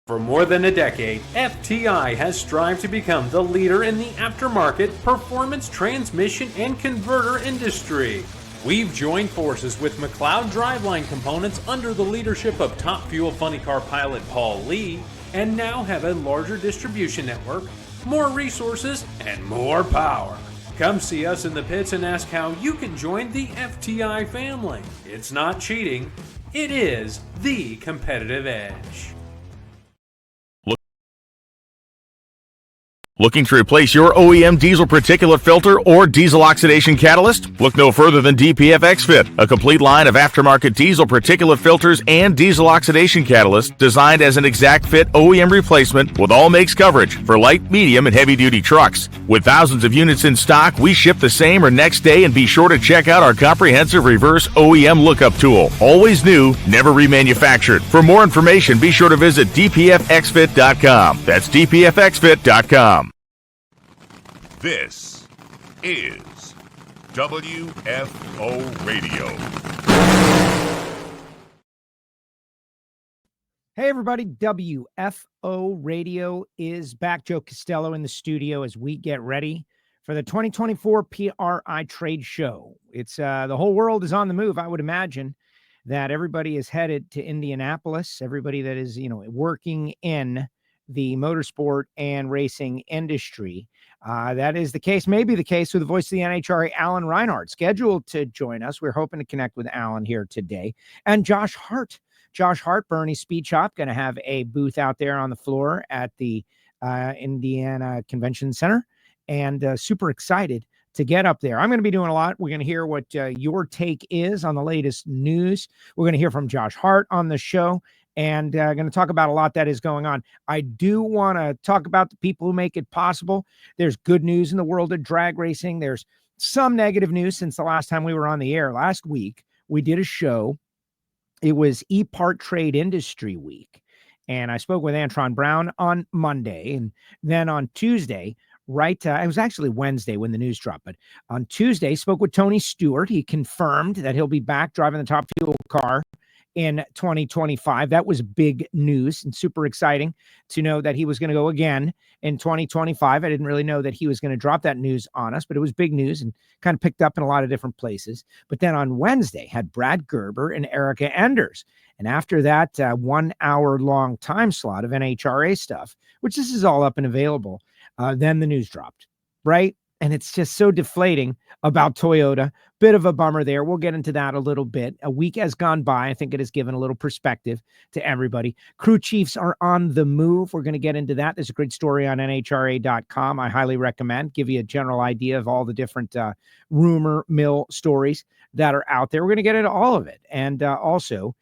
For more than a decade, FTI has strived to become the leader in the aftermarket performance transmission and converter industry. We've joined forces with McLeod driveline components under the leadership of top fuel funny car pilot Paul Lee, and now have a larger distribution network, more resources, and more power. Come see us in the pits and ask how you can join the FTI family. It's not cheating, it is the competitive edge. Looking to replace your OEM diesel particulate filter or diesel oxidation catalyst? Look no further than DPF X-Fit, a complete line of aftermarket diesel particulate filters and diesel oxidation catalysts designed as an exact fit OEM replacement with all makes coverage for light, medium, and heavy-duty trucks. With thousands of units in stock, we ship the same or next day, and be sure to check out our comprehensive reverse OEM lookup tool. Always new, never remanufactured. For more information, be sure to visit dpfxfit.com. That's dpfxfit.com. This is WFO Radio. Hey everybody, WFO Radio is back. Joe Castello in the studio as we get ready for the 2024 PRI Trade Show. It's the whole world is on the move. I would imagine that everybody is headed to Indianapolis. Everybody that is, working in the motorsport and racing industry. That is the case, maybe the case with the voice of the NHRA, Alan Reinhart, scheduled to join us. We're hoping to connect with Alan here today. And Josh Hart, BURNYZZ Speed Shop, going to have a booth out there on the floor at the Indiana Convention Center. And super excited to get up there. I'm going to be doing a lot. We're going to hear what your take is on the latest news. We're going to hear from Josh Hart on the show. And going to talk about a lot that is going on. I do want to talk about the people who make it possible. There's good news in the world of drag racing. There's some negative news since the last time we were on the air. Last week, we did a show. It was E-Part Trade Industry Week. And I spoke with Antron Brown on Monday. And then on Tuesday, it was actually Wednesday when the news dropped. But on Tuesday, spoke with Tony Stewart. He confirmed that he'll be back driving the Top Fuel car in 2025. That was big news and super exciting to know that he was going to go again in 2025. I didn't really know that he was going to drop that news on us, but it was big news and kind of picked up in a lot of different places. But then on Wednesday, had Brad Gerber and Erica Enders. And after that 1 hour long time slot of NHRA stuff, which this is all up and available, then the news dropped, right? And it's just so deflating about Toyota. Bit of a bummer there. We'll get into that a little bit. A week has gone by. I think it has given a little perspective to everybody. Crew chiefs are on the move. We're going to get into that. There's a great story on NHRA.com. I highly recommend. Give you a general idea of all the different rumor mill stories that are out there. We're going to get into all of it. And also,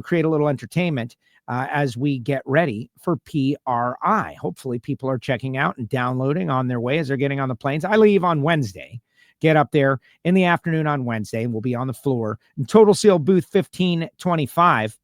create a little entertainment as we get ready for PRI. Hopefully people are checking out and downloading on their way as they're getting on the planes. I leave on Wednesday, get up there in the afternoon on Wednesday, and we'll be on the floor in Total Seal booth 1525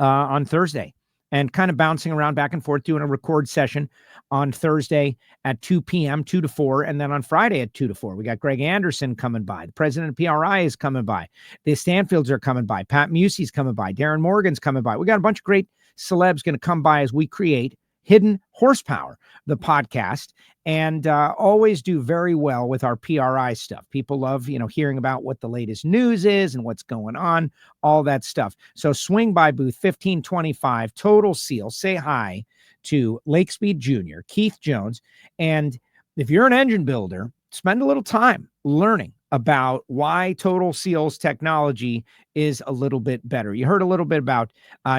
on Thursday, and kind of bouncing around back and forth, doing a record session on Thursday at 2 p.m., 2 to 4, and then on Friday at 2 to 4. We got Greg Anderson coming by. The president of PRI is coming by. The Stanfields are coming by. Pat Musey's coming by. Darren Morgan's coming by. We got a bunch of great celebs going to come by as we create Hidden Horsepower, the podcast, and always do very well with our PRI stuff. People love, hearing about what the latest news is and what's going on, all that stuff. So swing by booth 1525, Total Seal. Say hi to Lake Speed Jr., Keith Jones. And if you're an engine builder, spend a little time learning about why Total Seal's technology is a little bit better. You heard a little bit about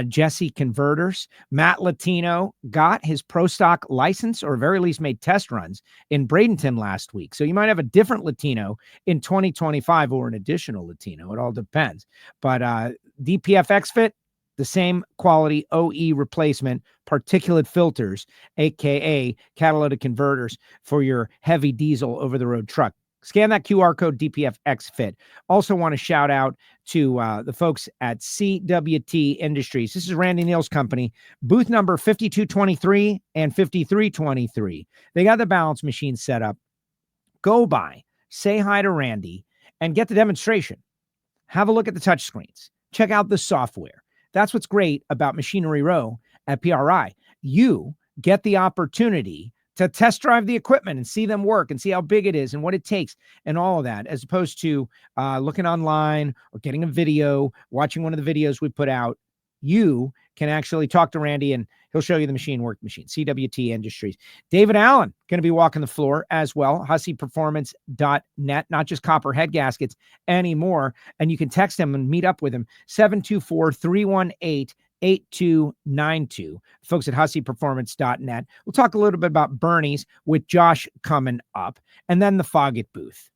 Jesse Converters. Matt Latino got his Pro Stock license, or very least made test runs in Bradenton last week. So you might have a different Latino in 2025 or an additional Latino. It all depends. But DPF X-Fit, the same quality OE replacement, particulate filters, aka catalytic converters for your heavy diesel over-the-road truck. Scan that QR code, DPF X-Fit. Also want to shout out to the folks at CWT Industries. This is Randy Neal's company, booth number 5223 and 5323. They got the balance machine set up. Go by, say hi to Randy, and get the demonstration. Have a look at the touchscreens. Check out the software. That's what's great about Machinery Row at PRI. you get the opportunity to test drive the equipment and see them work and see how big it is and what it takes and all of that, as opposed to looking online or getting a video, watching one of the videos we put out. You can actually talk to Randy and he'll show you the machine, CWT Industries. David Allen going to be walking the floor as well. HusseyPerformance.net, not just copper head gaskets anymore. And you can text him and meet up with him, 724-318-8292. Folks at HusseyPerformance.net. We'll talk a little bit about BURNYZZ with Josh coming up, and then the Foggit booth.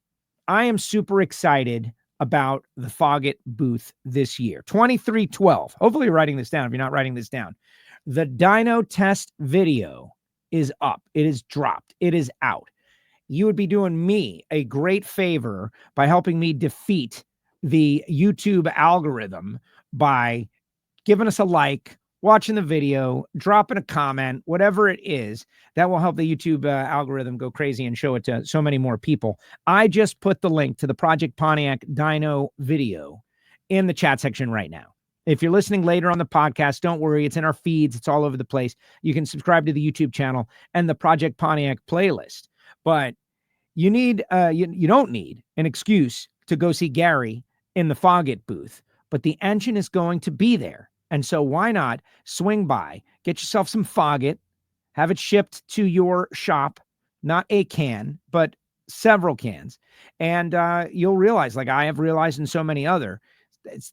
I am super excited about the Foggit booth this year. 2312. Hopefully you're writing this down. If you're not writing this down, the dyno test video is up. It is dropped. It is out. You would be doing me a great favor by helping me defeat the YouTube algorithm by giving us a like, watching the video, dropping a comment, whatever it is. That will help the YouTube algorithm go crazy and show it to so many more people. I just put the link to the Project Pontiac dyno video in the chat section right now. If you're listening later on the podcast, don't worry. It's in our feeds. It's all over the place. You can subscribe to the YouTube channel and the Project Pontiac playlist. But you need, you don't need an excuse to go see Gary in the Foggit booth. But the engine is going to be there. And so why not swing by, get yourself some Foggit, have it shipped to your shop, not a can, but several cans. And you'll realize, like I have realized and so many other,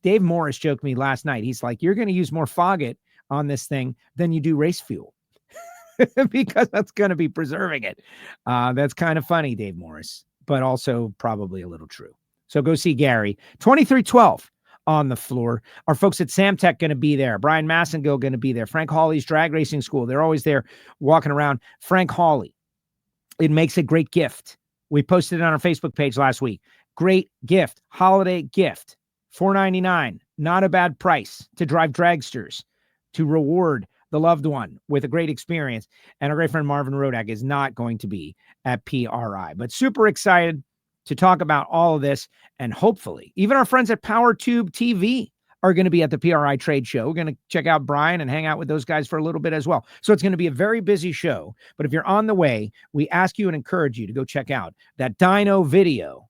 Dave Morris joked me last night. He's like, you're going to use more Foggit on this thing than you do race fuel because that's going to be preserving it. That's kind of funny, Dave Morris, but also probably a little true. So go see Gary. 2312. On the floor. Our folks at Samtech going to be there. Brian Massengill going to be there. Frank Hawley's Drag Racing School. They're always there walking around. Frank Hawley. It makes a great gift. We posted it on our Facebook page last week. Great gift. Holiday gift. $4.99. Not a bad price to drive dragsters, to reward the loved one with a great experience. And our great friend Marvin Rodak is not going to be at PRI. But super excited to talk about all of this, and hopefully even our friends at PowerTube TV are going to be at the PRI Trade Show. We're going to check out Brian and hang out with those guys for a little bit as well. So it's going to be a very busy show, but if you're on the way, we ask you and encourage you to go check out that dyno video,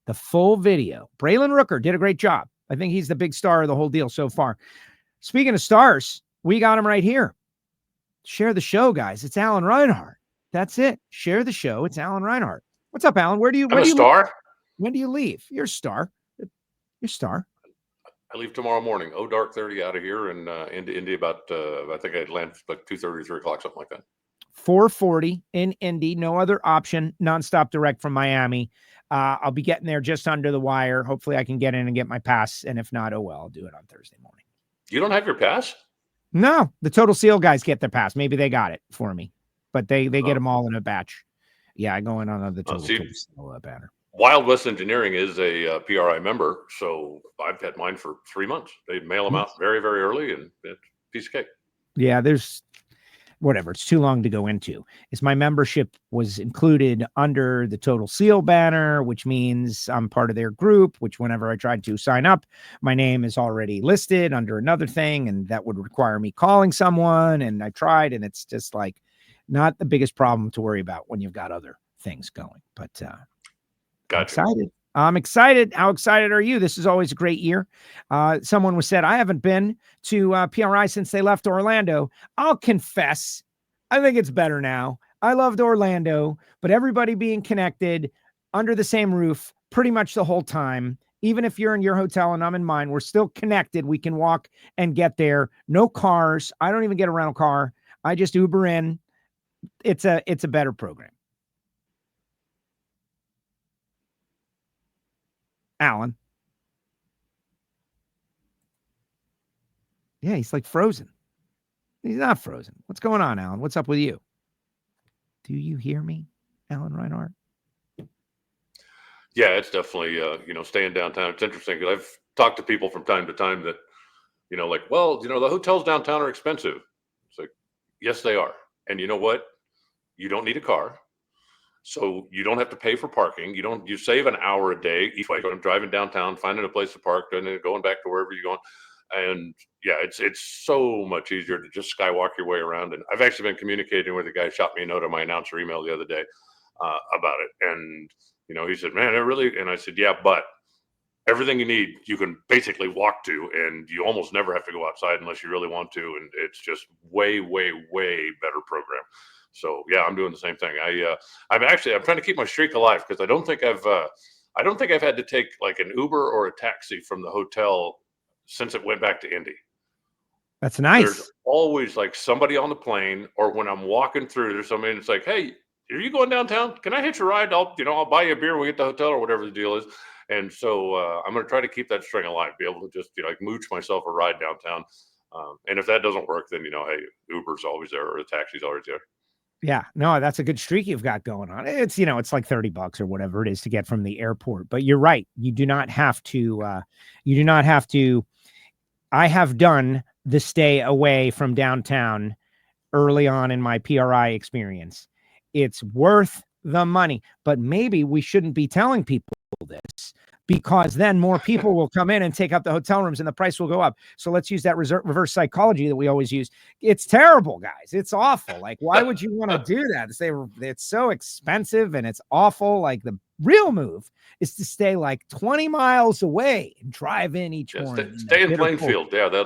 the full video. Braylon Rooker did a great job. I think he's the big star of the whole deal so far. Speaking of stars, we got him right here. Share the show, guys. It's Alan Reinhart. That's it. Share the show. It's Alan Reinhart. What's up, Alan? Where do you? I'm a star. When do you leave? You're a star. You're a star. I leave tomorrow morning. Dark 30 out of here and into Indy about. I think I'd land like 2:30, 3 o'clock, something like that. 4:40 in Indy. No other option. Nonstop direct from Miami. I'll be getting there just under the wire. Hopefully, I can get in and get my pass. And if not, oh well, I'll do it on Thursday morning. You don't have your pass? No, the Total Seal guys get their pass. Maybe they got it for me, but they get them all in a batch. Yeah, I go in on the Total Seal banner. Wild West Engineering is a PRI member, so I've had mine for 3 months. They mail them out very, very early, and it's a piece of cake. Yeah, there's whatever. It's too long to go into. Is my membership was included under the Total Seal banner, which means I'm part of their group, which whenever I tried to sign up, my name is already listed under another thing, and that would require me calling someone, and I tried, and it's just like not the biggest problem to worry about when you've got other things going. But Gotcha. Excited. I'm excited. How excited are you? This is always a great year. Someone was said, I haven't been to PRI since they left Orlando. I'll confess, I think it's better now. I loved Orlando, but everybody being connected under the same roof pretty much the whole time. Even if you're in your hotel and I'm in mine, we're still connected. We can walk and get there. No cars. I don't even get a rental car. I just Uber in. It's a better program. Alan. Yeah, he's like frozen. He's not frozen. What's going on, Alan? What's up with you? Do you hear me, Alan Reinhart? Yeah, it's definitely, staying downtown. It's interesting because I've talked to people from time to time that, like, well, the hotels downtown are expensive. It's like, yes, they are. And you know what? You don't need a car. So you don't have to pay for parking. You save an hour a day each way. I'm driving downtown, finding a place to park, and then going back to wherever you're going. And yeah, it's so much easier to just skywalk your way around. And I've actually been communicating with a guy who shot me a note on my announcer email the other day about it. And, he said, man, it really, and I said, yeah, but everything you need, you can basically walk to, and you almost never have to go outside unless you really want to. And it's just way, way, way better program. So yeah, I'm doing the same thing. I'm trying to keep my streak alive, because I don't think I've had to take like an Uber or a taxi from the hotel since it went back to Indy. That's nice. There's always like somebody on the plane, or when I'm walking through, there's somebody that's like, hey, are you going downtown? Can I hitch a ride? I'll buy you a beer when we get to the hotel, or whatever the deal is. And so I'm going to try to keep that string alive, be able to just like mooch myself a ride downtown. And if that doesn't work, then, hey, Uber's always there, or the taxi's always there. Yeah, no, that's a good streak you've got going on. It's, it's like $30 or whatever it is to get from the airport, but you're right. You do not have to, I have done the stay away from downtown early on in my PRI experience. It's worth the money, but maybe we shouldn't be telling people this, because then more people will come in and take up the hotel rooms and the price will go up. So let's use that reverse psychology that we always use. It's terrible, guys. It's awful. Like, why would you want to do that? It's so expensive and it's awful. Like, the real move is to stay like 20 miles away and drive in each morning. Stay in Plainfield. Yeah.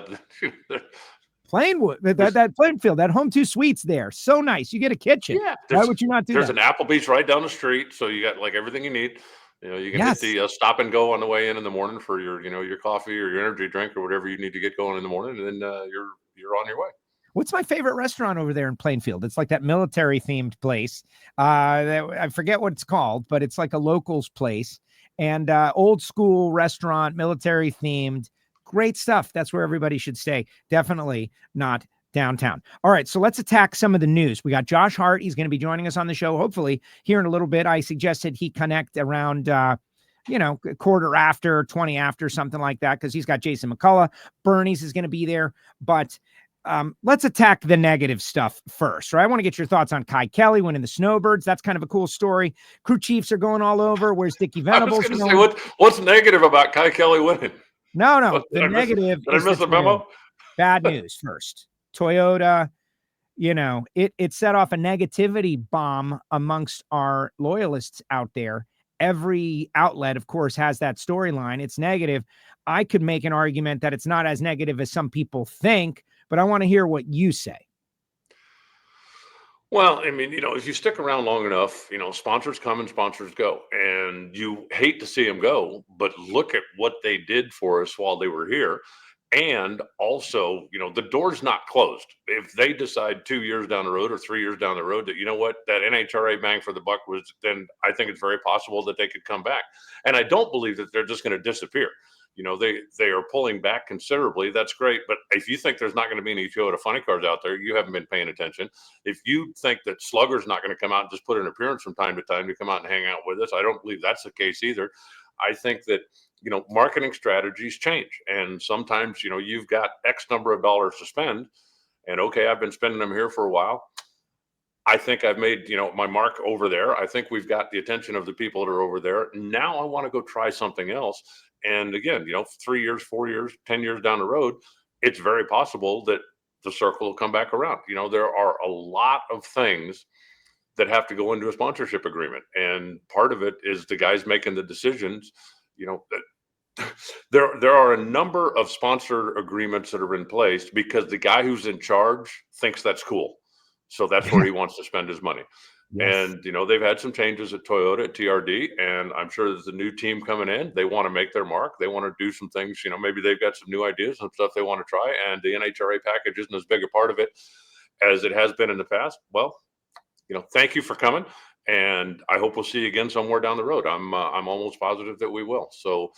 Plainwood, that Plainfield, that Home 2 Suites there. So nice. You get a kitchen. Yeah. Why would you not do that? There's an Applebee's right down the street. So you got like everything you need. You can get the stop and go on the way in the morning for your, your coffee or your energy drink or whatever you need to get going in the morning. And then you're on your way. What's my favorite restaurant over there in Plainfield? It's like that military themed place. I forget what it's called, but it's like a locals place, and old school restaurant, military themed, great stuff. That's where everybody should stay. Definitely not downtown. All right, so let's attack some of the news. We got Josh Hart. He's going to be joining us on the show, hopefully, here in a little bit. I suggested he connect around, quarter after, 20 after, something like that, because he's got Jason McCullough. BURNYZZ is going to be there. But let's attack the negative stuff first, right? I want to get your thoughts on Kye Kelley winning the Snowbirds. That's kind of a cool story. Crew chiefs are going all over. Where's Dickie Venables? I was going to say, what's negative about Kye Kelley winning? No. The negative is, did I miss the memo? Bad news first. Toyota, it set off a negativity bomb amongst our loyalists out there. Every outlet, of course, has that storyline. It's negative. I could make an argument that it's not as negative as some people think, but I want to hear what you say. Well, I mean, if you stick around long enough, sponsors come and sponsors go, and you hate to see them go, but look at what they did for us while they were here. And also, the door's not closed. If they decide 2 years down the road or 3 years down the road that, that NHRA bang for the buck was, then I think it's very possible that they could come back. And I don't believe that they're just going to disappear. They are pulling back considerably. That's great. But if you think there's not going to be any Toyota funny cars out there, you haven't been paying attention. If you think that Slugger's not going to come out and just put an appearance from time to time to come out and hang out with us, I don't believe that's the case either. I think that, marketing strategies change. And sometimes, you've got X number of dollars to spend. And okay, I've been spending them here for a while. I think I've made, my mark over there. I think we've got the attention of the people that are over there. Now I want to go try something else. And again, 3 years, 4 years, 10 years down the road, it's very possible that the circle will come back around. There are a lot of things that have to go into a sponsorship agreement. And part of it is the guys making the decisions. There are a number of sponsor agreements that are in place because the guy who's in charge thinks that's cool. So that's where he wants to spend his money. Yes. And, they've had some changes at Toyota, at TRD, and I'm sure there's a new team coming in. They want to make their mark. They want to do some things, maybe they've got some new ideas, some stuff they want to try. And the NHRA package isn't as big a part of it as it has been in the past. Well, thank you for coming. And I hope we'll see you again somewhere down the road. I'm almost positive that we will. So,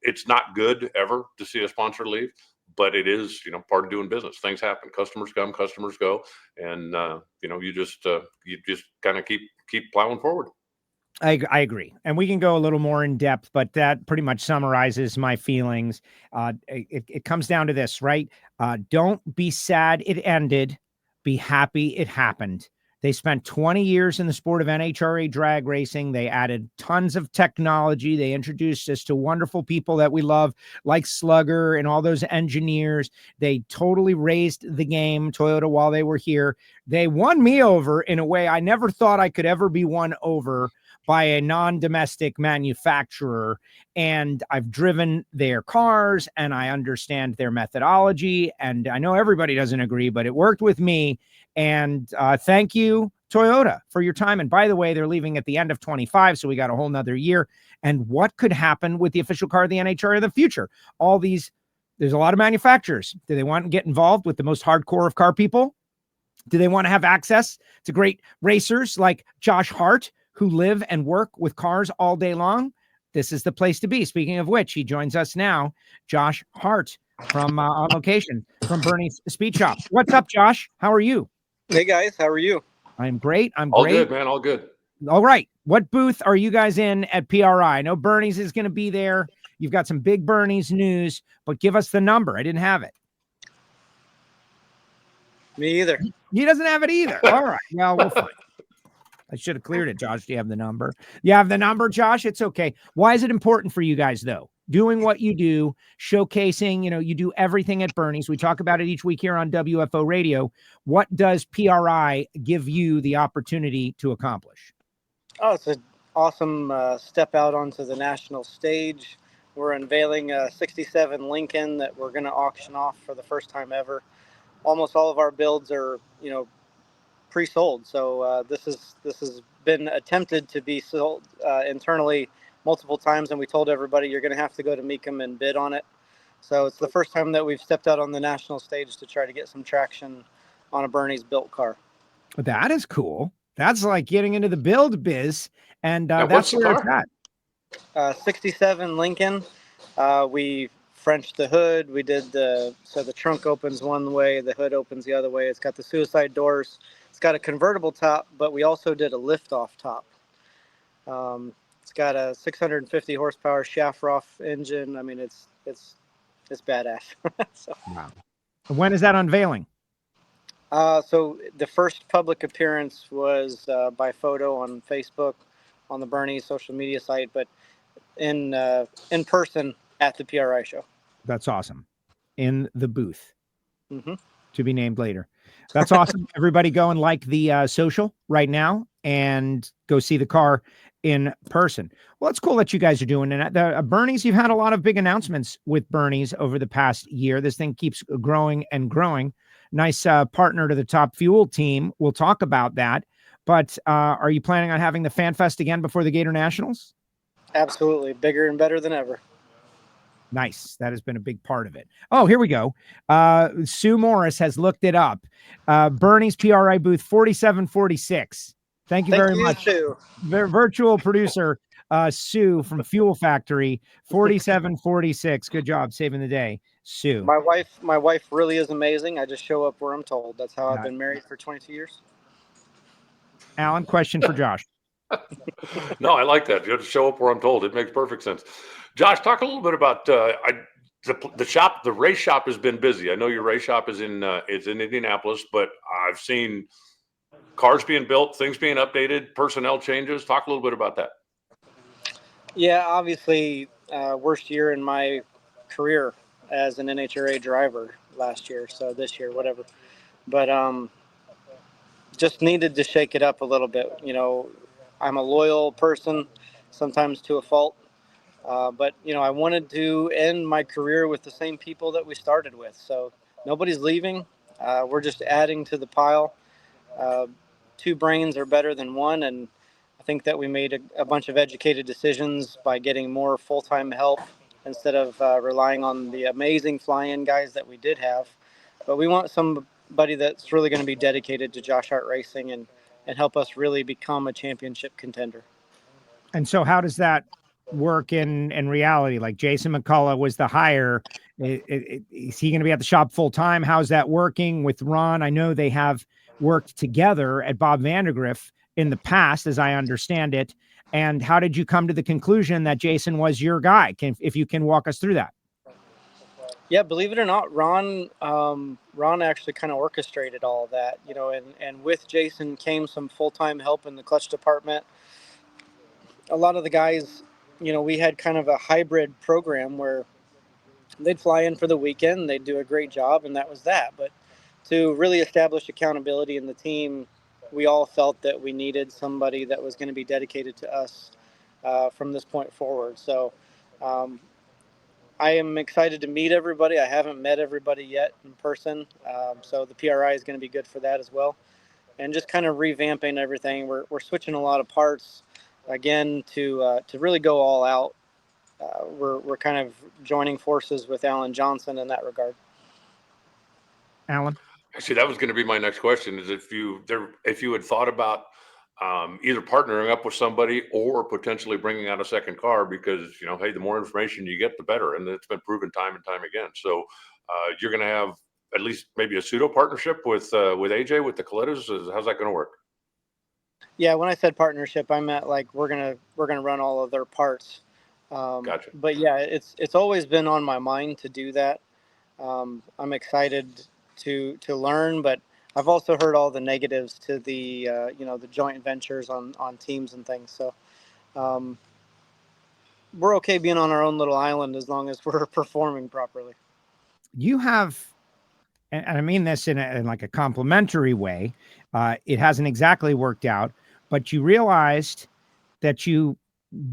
it's not good ever to see a sponsor leave, but it is, part of doing business. Things happen. Customers come, customers go, and you just kind of keep plowing forward. I agree, and we can go a little more in depth, but that pretty much summarizes my feelings. It comes down to this, right? Don't be sad it ended. Be happy it happened. They spent 20 years in the sport of NHRA drag racing. They added tons of technology. They introduced us to wonderful people that we love, like Slugger and all those engineers. They totally raised the game, Toyota, while they were here. They won me over in a way I never thought I could ever be won over by a non-domestic manufacturer. And I've driven their cars and I understand their methodology. And I know everybody doesn't agree, but it worked with me. And thank you, Toyota, for your time. And by the way, they're leaving at the end of 25, so we got a whole nother year. And what could happen with the official car of the NHRA in the future? There's a lot of manufacturers. Do they want to get involved with the most hardcore of car people? Do they want to have access to great racers like Josh Hart, who live and work with cars all day long? This is the place to be. Speaking of which, he joins us now, Josh Hart from on location from BURNYZZ Speed Shop. What's up, Josh? How are you? Hey guys, how are you? I'm great. All good, man. All good. All right. What booth are you guys in at PRI? I know BURNYZZ is going to be there. You've got some big BURNYZZ news, but give us the number. I didn't have it. Me either. He doesn't have it either. All right. Well, we'll find it. I should have cleared it, Josh. Do you have the number? You have the number, Josh? It's okay. Why is it important for you guys, though? Doing what you do, showcasing, you do everything at BURNYZZ. We talk about it each week here on WFO Radio. What does PRI give you the opportunity to accomplish? Oh, it's an awesome step out onto the national stage. We're unveiling a 67 Lincoln that we're going to auction off for the first time ever. Almost all of our builds are, pre-sold. So this has been attempted to be sold internally multiple times, and we told everybody you're going to have to go to Mecum and bid on it. So it's the first time that we've stepped out on the national stage to try to get some traction on a BURNYZZ built car. That is cool. That's like getting into the build biz, and that's where it's at. 67 Lincoln. We Frenched the hood. We did the trunk opens one way, the hood opens the other way. It's got the suicide doors. It's got a convertible top, but we also did a lift-off top. It's got a 650 horsepower Shafroth engine. I mean, it's badass. So. Wow. When is that unveiling? So the first public appearance was by photo on Facebook, on the BURNYZZ social media site, but in person at the PRI show. That's awesome. In the booth. Mm-hmm. To be named later. That's awesome. Everybody go and like the social right now and go see the car in person. Well, it's cool that you guys are doing it. The BURNYZZ, you've had a lot of big announcements with BURNYZZ over the past year. This thing keeps growing and growing. Nice partner to the Top Fuel team. We'll talk about that. But are you planning on having the Fan Fest again before the Gator Nationals? Absolutely. Bigger and better than ever. Nice. That has been a big part of it. Oh, here we go. Sue Morris has looked it up. BURNYZZ PRI booth 4746. Thank you very much. Sue. Virtual producer Sue from Fuel Factory 4746. Good job saving the day, Sue. My wife really is amazing. I just show up where I'm told. That's how I've been married for 22 years. Alan, question for Josh. No, I like that. You have to show up where I'm told. It makes perfect sense. Josh, talk a little bit about the shop. The race shop has been busy. I know your race shop is in Indianapolis, but I've seen cars being built, things being updated, personnel changes. Talk a little bit about that. Yeah, obviously, worst year in my career as an NHRA driver last year. So this year, whatever. But just needed to shake it up a little bit. I'm a loyal person, sometimes to a fault. But, I wanted to end my career with the same people that we started with. So nobody's leaving. We're just adding to the pile. Two brains are better than one. And I think that we made a bunch of educated decisions by getting more full-time help instead of relying on the amazing fly-in guys that we did have. But we want somebody that's really going to be dedicated to Josh Hart Racing and help us really become a championship contender. And so how does that work in reality? Like Jason McCullough was the hire. Is he going to be at the shop full time? How's that working with Ron? I know they have worked together at Bob Vandergriff in the past, as I understand it. And how did you come to the conclusion that Jason was your guy? If you can walk us through that. Yeah, believe it or not, Ron actually kind of orchestrated all of that, and with Jason came some full-time help in the clutch department. A lot of the guys, we had kind of a hybrid program where they'd fly in for the weekend, they'd do a great job, and that was that. But to really establish accountability in the team, we all felt that we needed somebody that was going to be dedicated to us from this point forward. So um, I am excited to meet everybody. I haven't met everybody yet in person, so the PRI is going to be good for that as well. And just kind of revamping everything. We're switching a lot of parts again to really go all out. We're kind of joining forces with Alan Johnson in that regard. Alan? See, that was going to be my next question: is if you had thought about either partnering up with somebody or potentially bringing out a second car, because hey, the more information you get, the better, and it's been proven time and time again. So you're going to have at least maybe a pseudo partnership with AJ with the Colettas. How's that going to work? Yeah, when I said partnership, I meant like we're gonna run all of their parts. Gotcha. But yeah, it's always been on my mind to do that. I'm excited to learn, but I've also heard all the negatives to the the joint ventures on teams and things. So we're okay being on our own little island as long as we're performing properly. You have, and I mean this in like a complimentary way, it hasn't exactly worked out, but you realized that you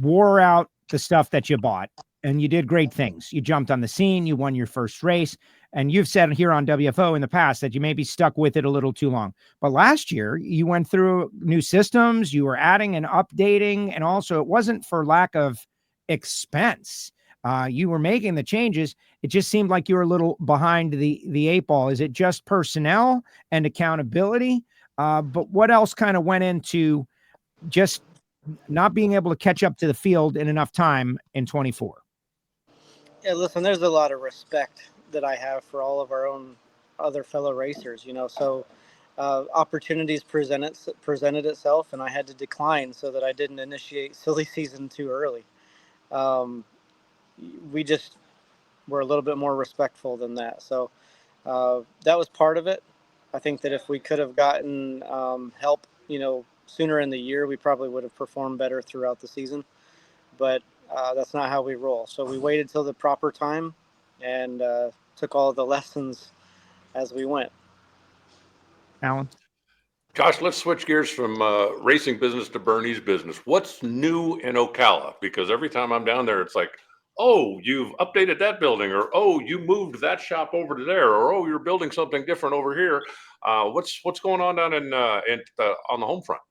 wore out the stuff that you bought and you did great things. You jumped on the scene, you won your first race, and you've said here on WFO in the past that you maybe stuck with it a little too long. But last year you went through new systems, you were adding and updating, and also it wasn't for lack of expense. You were making the changes. It just seemed like you were a little behind the eight ball. Is it just personnel and accountability? But what else kind of went into just not being able to catch up to the field in enough time in 24? Yeah, listen, there's a lot of respect that I have for all of our own other fellow racers, so opportunities presented itself, and I had to decline so that I didn't initiate silly season too early. We just were a little bit more respectful than that. So that was part of it. I think that if we could have gotten help, sooner in the year, we probably would have performed better throughout the season. But that's not how we roll. So we waited till the proper time and took all the lessons as we went. Alan? Josh, let's switch gears from racing business to BURNYZZ business. What's new in Ocala? Because every time I'm down there, it's like, oh, you've updated that building, or oh, you moved that shop over to there, or oh, you're building something different over here. What's going on down on the home front?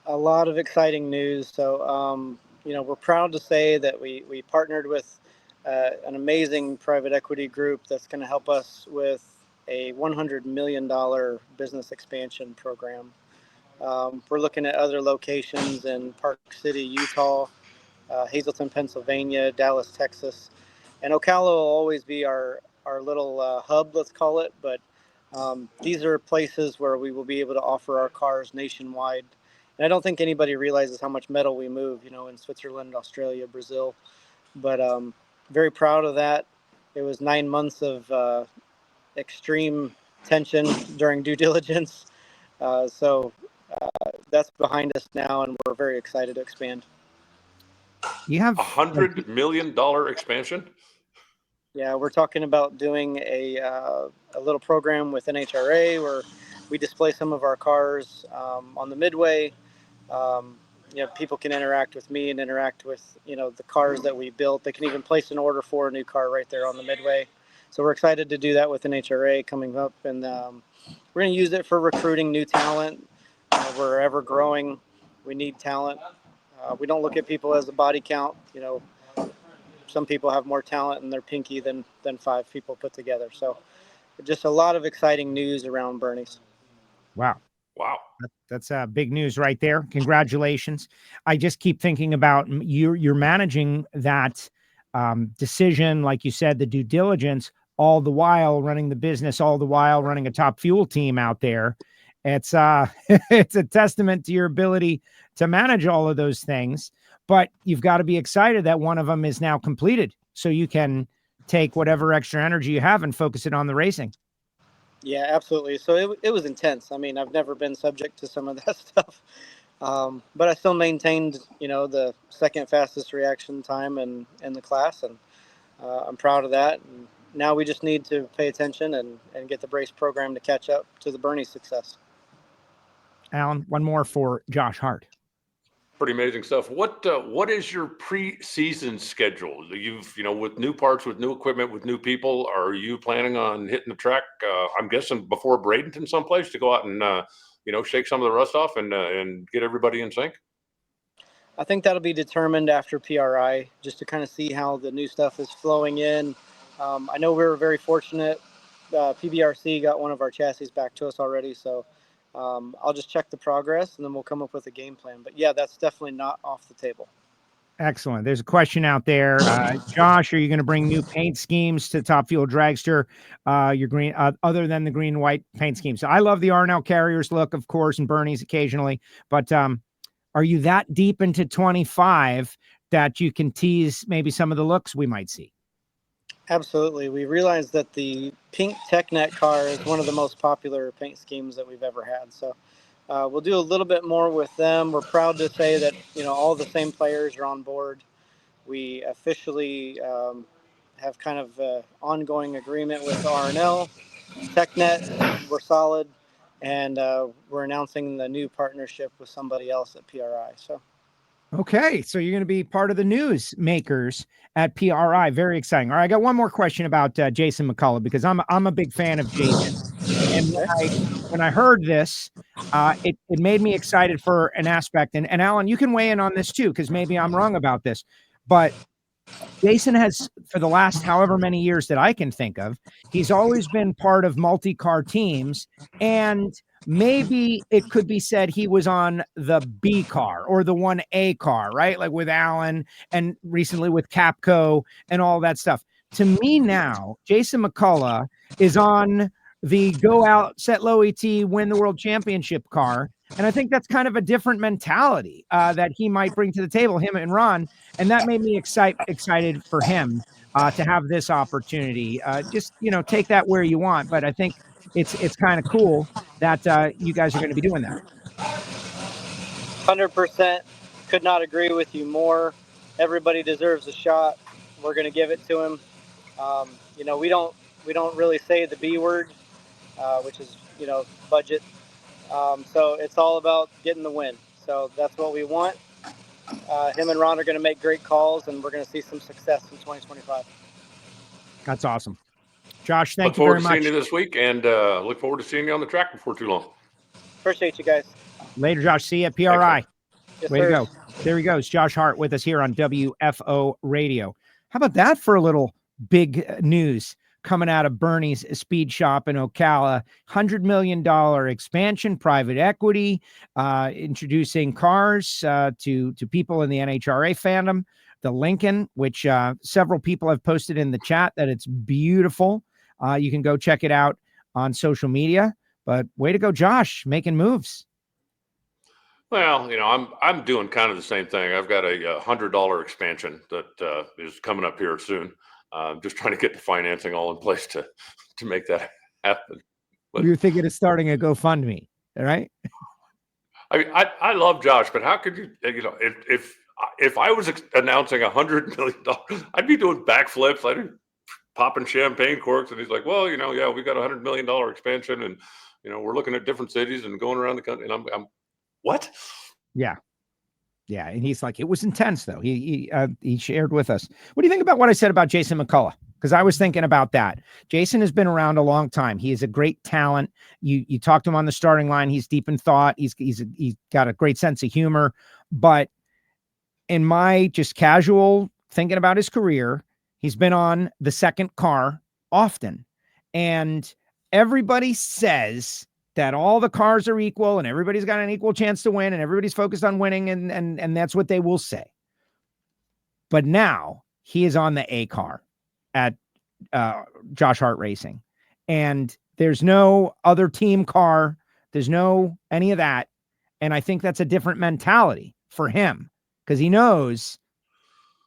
A lot of exciting news. So we're proud to say that we partnered with an amazing private equity group that's going to help us with a $100 million business expansion program. We're looking at other locations in Park City, Utah, Hazleton, Pennsylvania, Dallas, Texas, and Ocala will always be our little hub, let's call it. But these are places where we will be able to offer our cars nationwide. And I don't think anybody realizes how much metal we move, in Switzerland, Australia, Brazil. But very proud of that. It was 9 months of extreme tension during due diligence. So that's behind us now, and we're very excited to expand. You have $100 million expansion? Yeah, we're talking about doing a little program with NHRA where we display some of our cars on the midway. People can interact with me and interact with, the cars that we built. They can even place an order for a new car right there on the midway. So we're excited to do that with NHRA coming up. And we're going to use it for recruiting new talent. We're ever growing. We need talent. We don't look at people as a body count. Some people have more talent in their pinky than 5 people put together. So just a lot of exciting news around BURNYZZ. Wow. That's big news right there. Congratulations. I just keep thinking about you're managing that decision, like you said, the due diligence, all the while running the business, all the while running a top fuel team out there. It's it's a testament to your ability to manage all of those things, but you've got to be excited that one of them is now completed so you can take whatever extra energy you have and focus it on the racing. Yeah, absolutely. So it was intense. I mean, I've never been subject to some of that stuff. But I still maintained, the second fastest reaction time in the class, and I'm proud of that. And now we just need to pay attention and get the brace program to catch up to the BURNYZZ success. Alan, one more for Josh Hart. Pretty amazing stuff. What is your pre-season schedule? You've, with new parts, with new equipment, with new people, are you planning on hitting the track? I'm guessing before Bradenton someplace to go out and, shake some of the rust off and get everybody in sync? I think that'll be determined after PRI, just to kind of see how the new stuff is flowing in. I know we were very fortunate. PBRC got one of our chassis back to us already, so I'll just check the progress and then we'll come up with a game plan. But yeah, that's definitely not off the table. Excellent. There's a question out there. Josh, are you going to bring new paint schemes to Top Fuel Dragster? Your green, other than the green and white paint schemes. I love the Arnell Carriers look, of course, and BURNYZZ occasionally. But are you that deep into 25 that you can tease maybe some of the looks we might see? Absolutely. We realized that the pink TechNet car is one of the most popular paint schemes that we've ever had. So we'll do a little bit more with them. We're proud to say that, all the same players are on board. We officially have kind of an ongoing agreement with RNL. TechNet, we're solid. And we're announcing the new partnership with somebody else at PRI. So. Okay, so you're going to be part of the news makers at PRI. Very exciting. All right, I got one more question about Jason McCullough, because I'm a big fan of Jason. And when I heard this, it made me excited for an aspect. And Alan, you can weigh in on this too, because maybe I'm wrong about this. But Jason has, for the last however many years that I can think of, he's always been part of multi-car teams, and maybe it could be said he was on the B car or the 1A car, right? Like with Alan and recently with Capco and all that stuff. To me now, Jason McCullough is on the go out, set low ET, win the world championship car. And I think that's kind of a different mentality that he might bring to the table, him and Ron. And that made me excited for him to have this opportunity. Just, take that where you want. But I think it's kind of cool that you guys are going to be doing that. 100%. Could not agree with you more. Everybody deserves a shot. We're going to give it to him. We don't really say the B word, which is, budget. So it's all about getting the win. So that's what we want. Him and Ron are going to make great calls, and we're going to see some success in 2025. That's awesome. Josh, thank you very much. Look forward to seeing you this week, and look forward to seeing you on the track before too long. Appreciate you guys. Later, Josh. See you at PRI. Yes, Way to go. There he goes. Josh Hart with us here on WFO Radio. How about that for a little big news coming out of BURNYZZ Speed Shop in Ocala? $100 million expansion, private equity, introducing cars to people in the NHRA fandom. The Lincoln, which several people have posted in the chat that it's beautiful. You can go check it out on social media. But way to go, Josh, making moves. Well, I'm doing kind of the same thing. I've got a $100 expansion that is coming up here soon. Just trying to get the financing all in place to make that happen. But you're thinking of starting a GoFundMe, right? I mean, I love Josh, but how could you, if I was announcing $100 million, I'd be doing backflips. I'd be popping champagne corks. And he's like, well, yeah, we got a $100 million expansion, and, we're looking at different cities and going around the country. And I'm what? Yeah. Yeah. And he's like, it was intense though. He shared with us. What do you think about what I said about Jason McCullough? Because I was thinking about that. Jason has been around a long time. He is a great talent. You talk to him on the starting line. He's deep in thought. He's got a great sense of humor. But in my just casual thinking about his career, he's been on the second car often. And everybody says that all the cars are equal and everybody's got an equal chance to win and everybody's focused on winning, and that's what they will say. But now he is on the A car at Josh Hart Racing, and there's no other team car. There's no any of that. And I think that's a different mentality for him, because he knows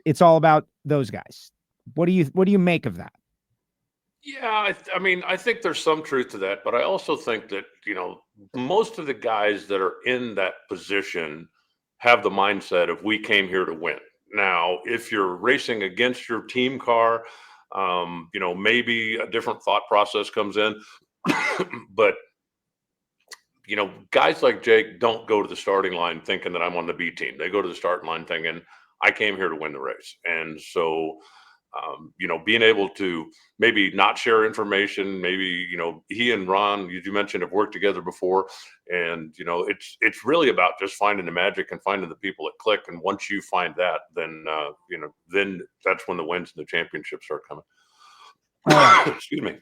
it's all about those guys. What do you make of that? Yeah, I mean, I think there's some truth to that, but I also think that, most of the guys that are in that position have the mindset of we came here to win. Now, if you're racing against your team car, maybe a different thought process comes in, but guys like Jake don't go to the starting line thinking that I'm on the B team. They go to the starting line thinking I came here to win the race. And so, being able to maybe not share information, maybe, he and Ron, you mentioned, have worked together before. And, it's really about just finding the magic and finding the people that click. And once you find that, then, then that's when the wins and the championships start coming. Excuse me.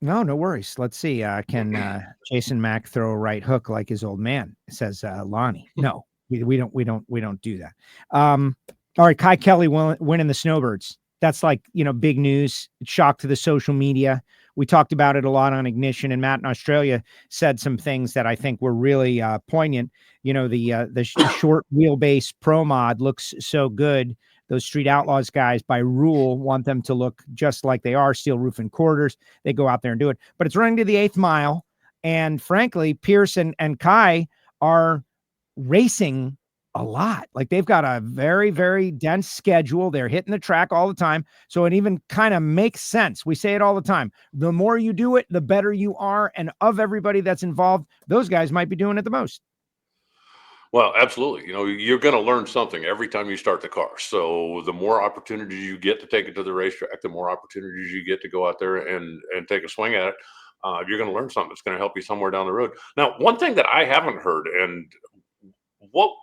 No worries. Let's see. Can Jason Mack throw a right hook like his old man? Says Lonnie. No, we don't do that. All right, Kye Kelley winning the Snowbirds. That's like, big news. Shock to the social media. We talked about it a lot on Ignition, and Matt in Australia said some things that I think were really poignant. The short wheelbase Pro Mod looks so good. Those Street Outlaws guys, by rule, want them to look just like they are, steel roof and quarters. They go out there and do it. But it's running to the 8th mile. And frankly, Pierce and Kye are racing a lot. Like, they've got a very, very dense schedule. They're hitting the track all the time. So it even kind of makes sense. We say it all the time. The more you do it, the better you are. And of everybody that's involved, those guys might be doing it the most. Well, absolutely. You're going to learn something every time you start the car. So the more opportunities you get to take it to the racetrack, the more opportunities you get to go out there and take a swing at it. You're going to learn something that's going to help you somewhere down the road. Now, one thing that I haven't heard, and what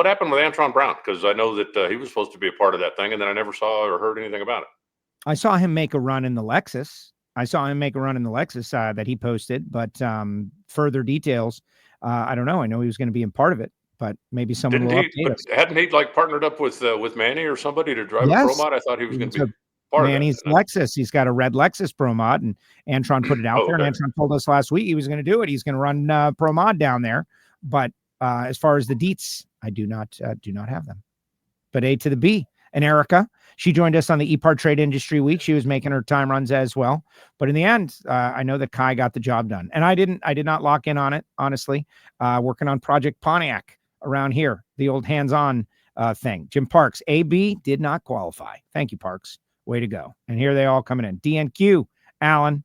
happened with Antron Brown? Because I know that he was supposed to be a part of that thing, and then I never saw or heard anything about it. I saw him make a run in the Lexus. That he posted, but further details, I don't know. I know he was going to be in part of it, but maybe someone will update us. Hadn't he partnered up with Manny or somebody to drive a Pro Mod? I thought he was going to be part Manny's of that. Lexus. He's got a red Lexus Pro Mod, and Antron put it out there. Okay. And Antron told us last week he was going to do it. He's going to run Pro Mod down there. But as far as the deets, I do not have them. But A to the B. And Erica, she joined us on the PRI Trade Industry Week. She was making her time runs as well. But in the end, I know that Kye got the job done. And I did not lock in on it, honestly. Working on Project Pontiac around here, the old hands-on thing. Jim Parks, AB, did not qualify. Thank you, Parks. Way to go. And here they all coming in. DNQ, Alan.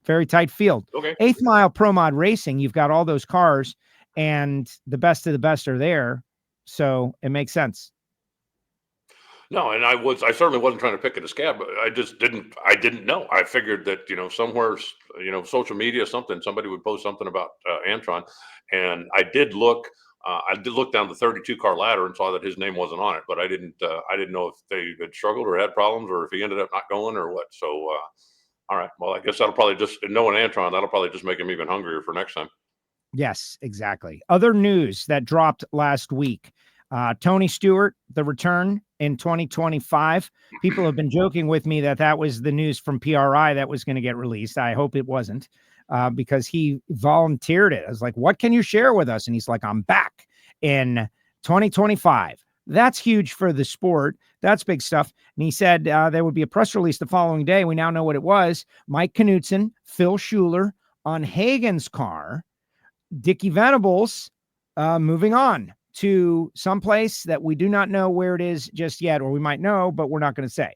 Very tight field. Okay. 8th mile Pro Mod racing. You've got all those cars, and the best of the best are there. So it makes sense. No, and I certainly wasn't trying to pick at a scab. I didn't know. I figured that, somewhere, social media, somebody would post something about Antron. And I did look down the 32 car ladder and saw that his name wasn't on it, but I didn't know if they had struggled or had problems or if he ended up not going or what. So, all right. Well, I guess that'll probably just, knowing Antron, that'll probably just make him even hungrier for next time. Yes, exactly. Other news that dropped last week. Tony Stewart, the return in 2025. People have been joking with me that was the news from PRI that was going to get released. I hope it wasn't, because he volunteered it. I was like, what can you share with us? And he's like, I'm back in 2025. That's huge for the sport. That's big stuff. And he said there would be a press release the following day. We now know what it was. Mike Knutson, Phil Schuler on Hagen's car. Dickie Venables moving on to someplace that we do not know where it is just yet, or we might know, but we're not going to say.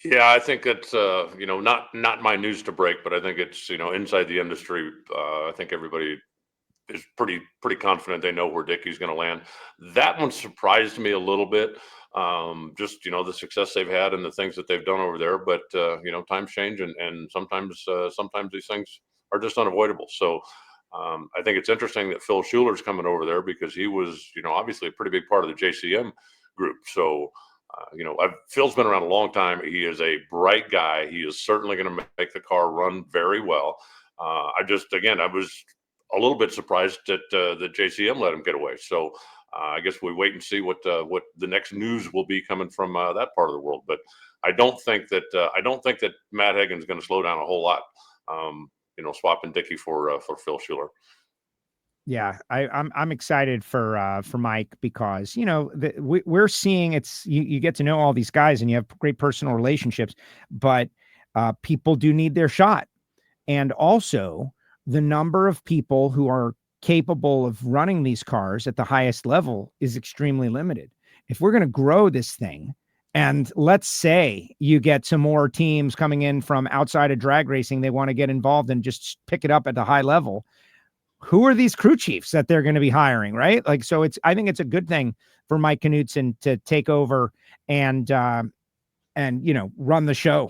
Yeah, I think it's not my news to break, but I think it's inside the industry. I think everybody is pretty confident they know where Dickie's going to land. That one surprised me a little bit. Just the success they've had and the things that they've done over there. But times change, and sometimes these things are just unavoidable. So I think it's interesting that Phil Schuler's coming over there because he was, obviously a pretty big part of the JCM group. So, Phil's been around a long time. He is a bright guy. He is certainly going to make the car run very well. I was a little bit surprised that the JCM let him get away. So I guess we wait and see what the next news will be coming from that part of the world. But I don't think that Matt Hagen's going to slow down a whole lot. Swapping Dickie for Phil Schuler. Yeah, I'm excited for Mike because we're seeing you get to know all these guys and you have great personal relationships, but people do need their shot, and also the number of people who are capable of running these cars at the highest level is extremely limited. If we're going to grow this thing, and let's say you get some more teams coming in from outside of drag racing, they want to get involved and just pick it up at the high level. Who are these crew chiefs that they're going to be hiring, right? Like, so I think it's a good thing for Mike Knutson to take over and run the show.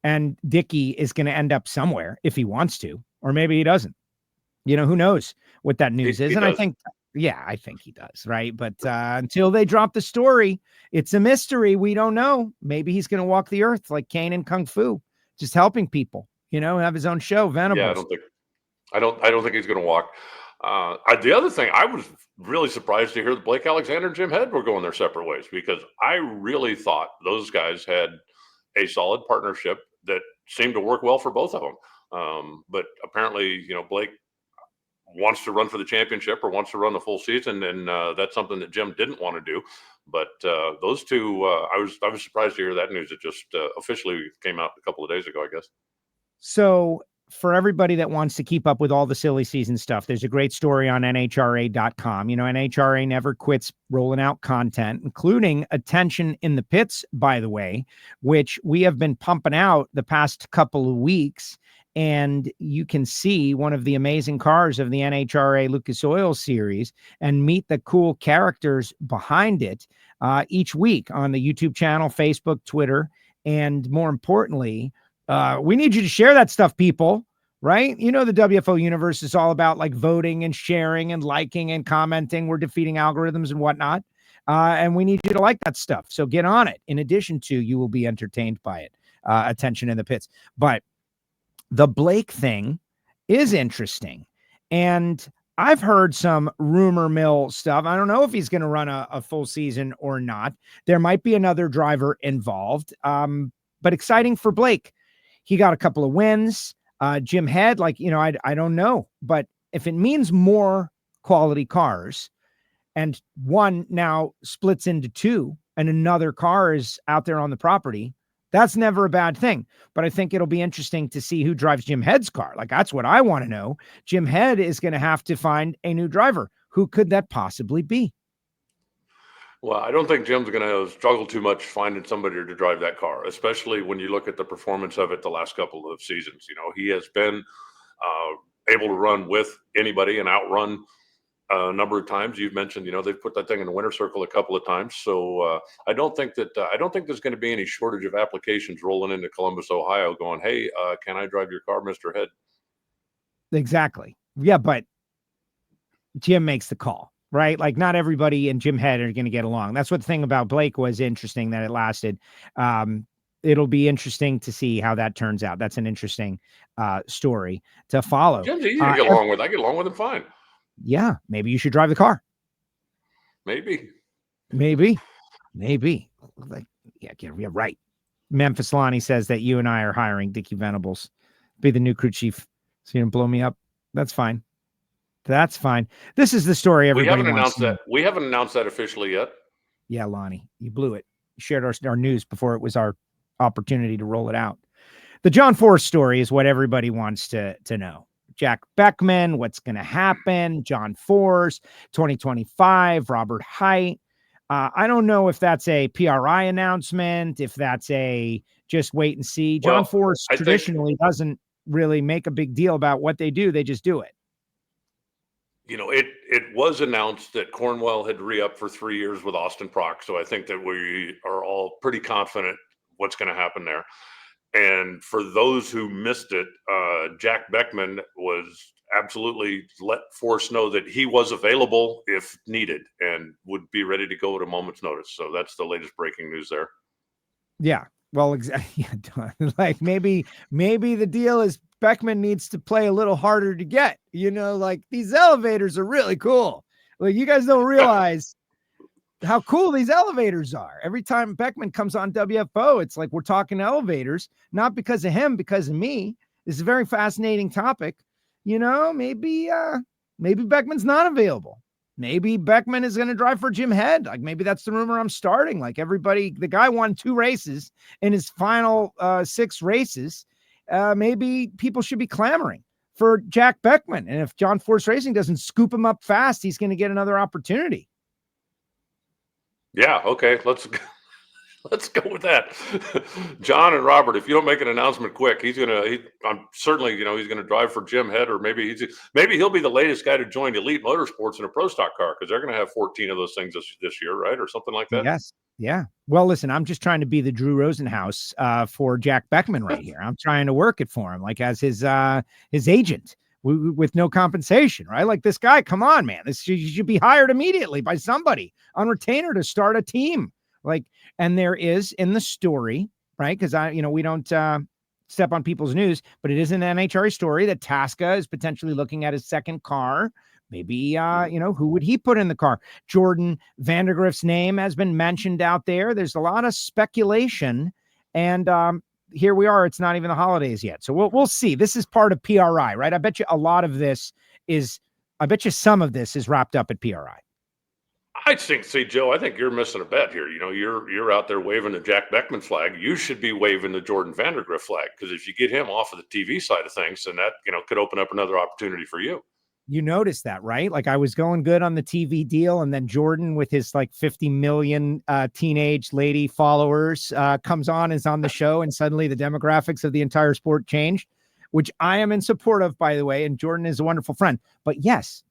And Dickie is going to end up somewhere if he wants to, or maybe he doesn't. Who knows what that news is. And does. I think he does, right? But until they drop the story, it's a mystery. We don't know. Maybe he's going to walk the earth like Kane in Kung Fu, just helping people, have his own show, Venables. Yeah, I don't think he's going to walk. The other thing, I was really surprised to hear that Blake Alexander and Jim Head were going their separate ways, because I really thought those guys had a solid partnership that seemed to work well for both of them. But apparently, Blake wants to run for the championship or wants to run the full season, and that's something that Jim didn't want to do. But those two, I was surprised to hear that news. It just officially came out a couple of days ago, I guess. So for everybody that wants to keep up with all the silly season stuff, there's a great story on NHRA.com. NHRA never quits rolling out content, including Attention in the Pits, by the way, which we have been pumping out the past couple of weeks. And you can see one of the amazing cars of the NHRA Lucas Oil series and meet the cool characters behind it each week on the YouTube channel, Facebook, Twitter, and more importantly, we need you to share that stuff, people, right? The WFO universe is all about like voting and sharing and liking and commenting. We're defeating algorithms and whatnot. And we need you to like that stuff. So get on it. In addition to, you will be entertained by it. Attention in the Pits. But the Blake thing is interesting. And I've heard some rumor mill stuff. I don't know if he's going to run a full season or not. There might be another driver involved. But exciting for Blake. He got a couple of wins. Jim Head, I don't know. But if it means more quality cars and one now splits into two and another car is out there on the property, that's never a bad thing. But I think it'll be interesting to see who drives Jim Head's car. Like, that's what I want to know. Jim Head is going to have to find a new driver. Who could that possibly be? Well, I don't think Jim's going to struggle too much finding somebody to drive that car, especially when you look at the performance of it the last couple of seasons. He has been able to run with anybody and outrun a number of times. You've mentioned, they've put that thing in the winner's circle a couple of times. So I don't think there's going to be any shortage of applications rolling into Columbus, Ohio going, hey, can I drive your car, Mr. Head? Exactly. Yeah, but Jim makes the call, right? Like, not everybody and Jim Head are going to get along. That's what the thing about Blake was interesting, that it lasted. It'll be interesting to see how that turns out. That's an interesting story to follow. Jim's easy to get along with. I get along with him fine. Yeah, maybe you should drive the car. Maybe. Like, yeah, right. Memphis Lonnie says that you and I are hiring Dickie Venables, be the new crew chief. So you don't blow me up. That's fine. This is the story everybody wants to know. We haven't announced that officially yet. Yeah, Lonnie, you blew it. You shared our news before it was our opportunity to roll it out. The John Force story is what everybody wants to know. Jack Beckman, what's going to happen? John Force, 2025, Robert Hite. I don't know if that's a PRI announcement, if that's a just wait and see. John Force traditionally doesn't really make a big deal about what they do. They just do it. It was announced that Cornwell had re-upped for 3 years with Austin Prock. So I think that we are all pretty confident what's going to happen there. And for those who missed it, Jack Beckman was absolutely let Force know that he was available if needed and would be ready to go at a moment's notice. So that's the latest breaking news there. Yeah. Well, exactly. Like maybe the deal is Beckman needs to play a little harder to get, like these elevators are really cool. Like, you guys don't realize how cool these elevators are. Every time Beckman comes on WFO, it's like we're talking elevators, not because of him, because of me. It's a very fascinating topic. Maybe maybe Beckman's not available. Maybe Beckman is going to drive for Jim Head. Like maybe that's the rumor I'm starting. Like everybody, the guy won 2 races in his final 6 races. Maybe people should be clamoring for Jack Beckman. And if John Force Racing doesn't scoop him up fast, he's going to get another opportunity. Yeah. Okay. Let's go with that. John and Robert, if you don't make an announcement quick, I'm certainly, he's going to drive for Jim Head, or maybe he'll be the latest guy to join Elite Motorsports in a Pro Stock car, because they're going to have 14 of those things this year, right? Or something like that. Yes. Yeah. Well, listen, I'm just trying to be the Drew Rosenhaus for Jack Beckman right here. I'm trying to work it for him, like as his agent with no compensation, right? Like this guy, come on, man, you should be hired immediately by somebody on retainer to start a team. Like, and there is in the story, right? Because we don't step on people's news, but it is an NHRA story that Tasca is potentially looking at his second car. Maybe, who would he put in the car? Jordan Vandergriff's name has been mentioned out there. There's a lot of speculation, and here we are. It's not even the holidays yet. So we'll see. This is part of PRI, right? I bet you some of this is wrapped up at PRI. Joe, I think you're missing a bet here. You're out there waving the Jack Beckman flag. You should be waving the Jordan Vandergriff flag, because if you get him off of the TV side of things, then that, could open up another opportunity for you. You noticed that, right? Like I was going good on the TV deal, and then Jordan with his like 50 million teenage lady followers comes on, is on the show, and suddenly the demographics of the entire sport changed, which I am in support of, by the way. And Jordan is a wonderful friend. But yes,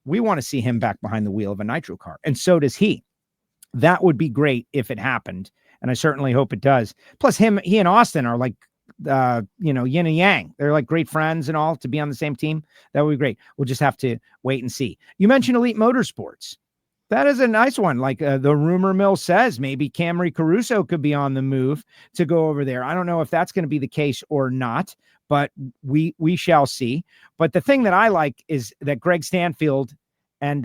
we want to see him back behind the wheel of a nitro car, and so does he. That would be great if it happened, and I certainly hope it does. Plus, he and Austin are like, yin and yang. They're like great friends and all. To be on the same team, that would be great. We'll just have to wait and see. You mentioned Elite Motorsports. That is a nice one. Like the rumor mill says, maybe Camry Caruso could be on the move to go over there. I don't know if that's going to be the case or not, but we shall see. But the thing that I like is that Greg Stanfield and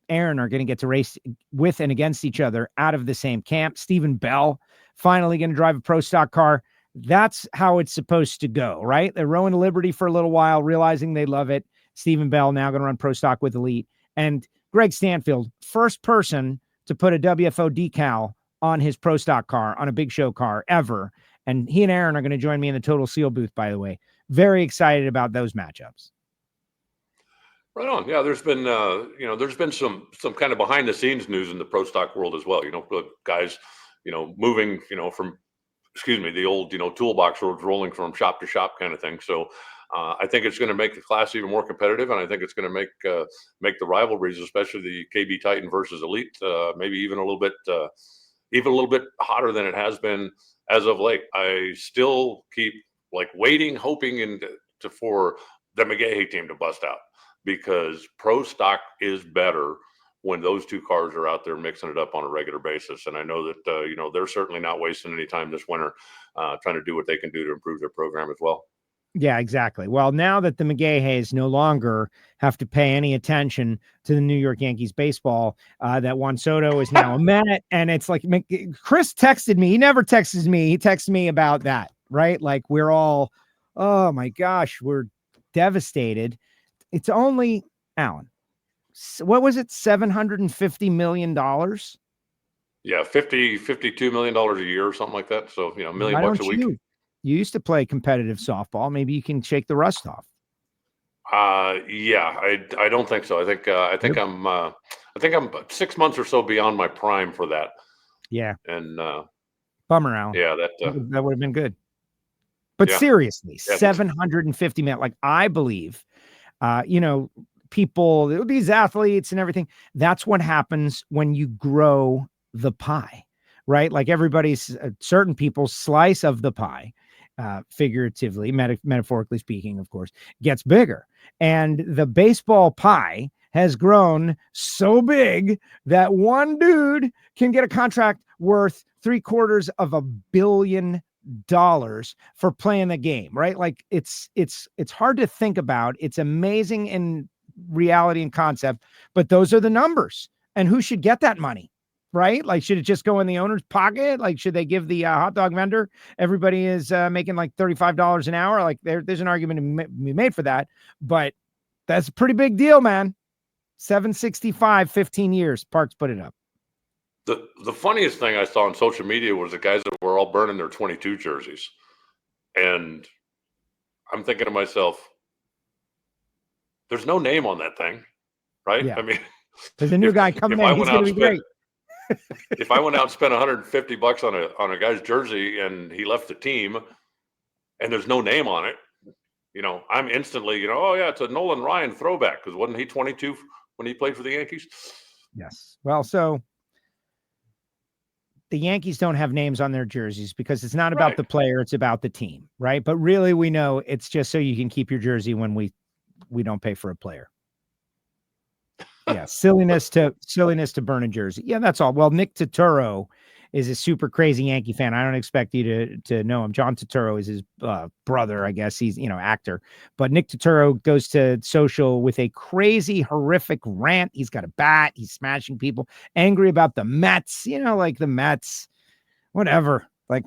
Aaron are going to get to race with and against each other out of the same camp. Stephen Bell finally going to drive a Pro Stock car. That's how it's supposed to go, right? They're rowing to Liberty for a little while, realizing they love it. Stephen Bell now going to run Pro Stock with Elite. And Greg Stanfield, first person to put a WFO decal on his Pro Stock car, on a big show car ever. And he and Aaron are going to join me in the Total Seal booth, by the way. Very excited about those matchups. Right on. Yeah, there's been some kind of behind the scenes news in the Pro Stock world as well. Guys, moving, from the old, toolbox roads, rolling from shop to shop kind of thing. So I think it's going to make the class even more competitive, and I think it's going to make the rivalries, especially the KB Titan versus Elite, maybe even a little bit hotter than it has been as of late. I still keep waiting, hoping for the McGahey team to bust out, because Pro Stock is better when those two cars are out there mixing it up on a regular basis. And I know that, they're certainly not wasting any time this winter trying to do what they can do to improve their program as well. Yeah, exactly. Well, now that the McGaheys no longer have to pay any attention to the New York Yankees baseball, that Juan Soto is now a Met, and it's like Chris texted me. He never texts me. He texts me about that, right? Like we're all, oh my gosh, we're devastated. It's only, Alan, what was it? $750 million. Yeah. $52 million a year or something like that. So, $1 million bucks a week. You used to play competitive softball. Maybe you can shake the rust off. Yeah, I don't think so. I think I'm 6 months or so beyond my prime for that. Yeah. And bummer, Alan. Yeah, that would have been good. But yeah. Seriously, $750 million. Like I believe, people, these athletes and everything, that's what happens when you grow the pie, right? Like everybody's, certain people's slice of the pie, figuratively, metaphorically speaking, of course, gets bigger. And the baseball pie has grown so big that one dude can get a contract worth $750 million for playing the game, right? Like it's hard to think about. It's amazing in reality and concept, but those are the numbers. And who should get that money, right? Like, should it just go in the owner's pocket? Like, should they give the hot dog vendor? Everybody is making like $35 an hour. Like there's an argument to be made for that, but That's a pretty big deal, man. 765, 15 years. Parks put it up. The funniest thing I saw on social media was the guys that were all burning their 22 jerseys. And I'm thinking to myself, there's no name on that thing, right? Yeah. I mean, there's a new guy coming in. He's going to be great. If I went out and spent $150 on a guy's jersey and he left the team and there's no name on it, I'm instantly, oh yeah, it's a Nolan Ryan throwback, because wasn't he 22 when he played for the Yankees? Yes. Well, so the Yankees don't have names on their jerseys because it's not about the player, it's about the team, right? But really, we know it's just so you can keep your jersey when we don't pay for a player. Yeah, silliness to burn a jersey. Yeah, that's all. Well, Nick Turturro is a super crazy Yankee fan. I don't expect you to know him. John Turturro is his brother, I guess. He's, actor. But Nick Turturro goes to social with a crazy, horrific rant. He's got a bat. He's smashing people. Angry about the Mets. Like the Mets, whatever. Like,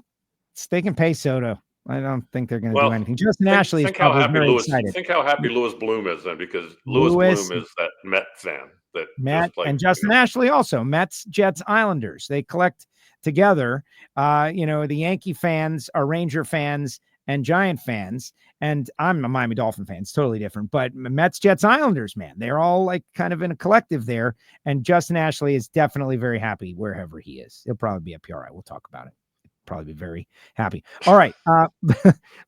they can pay Soto. I don't think they're going to do anything. Justin Ashley is probably very excited. Think how happy Louis Bloom is then, because Louis Bloom is that Met fan. And Justin Ashley also. Mets, Jets, Islanders. They collect together. The Yankee fans are Ranger fans and Giant fans. And I'm a Miami Dolphin fan. It's totally different. But Mets, Jets, Islanders, man. They're all like kind of in a collective there. And Justin Ashley is definitely very happy wherever he is. He'll probably be at PRI. We'll talk about it. Probably be very happy. All right.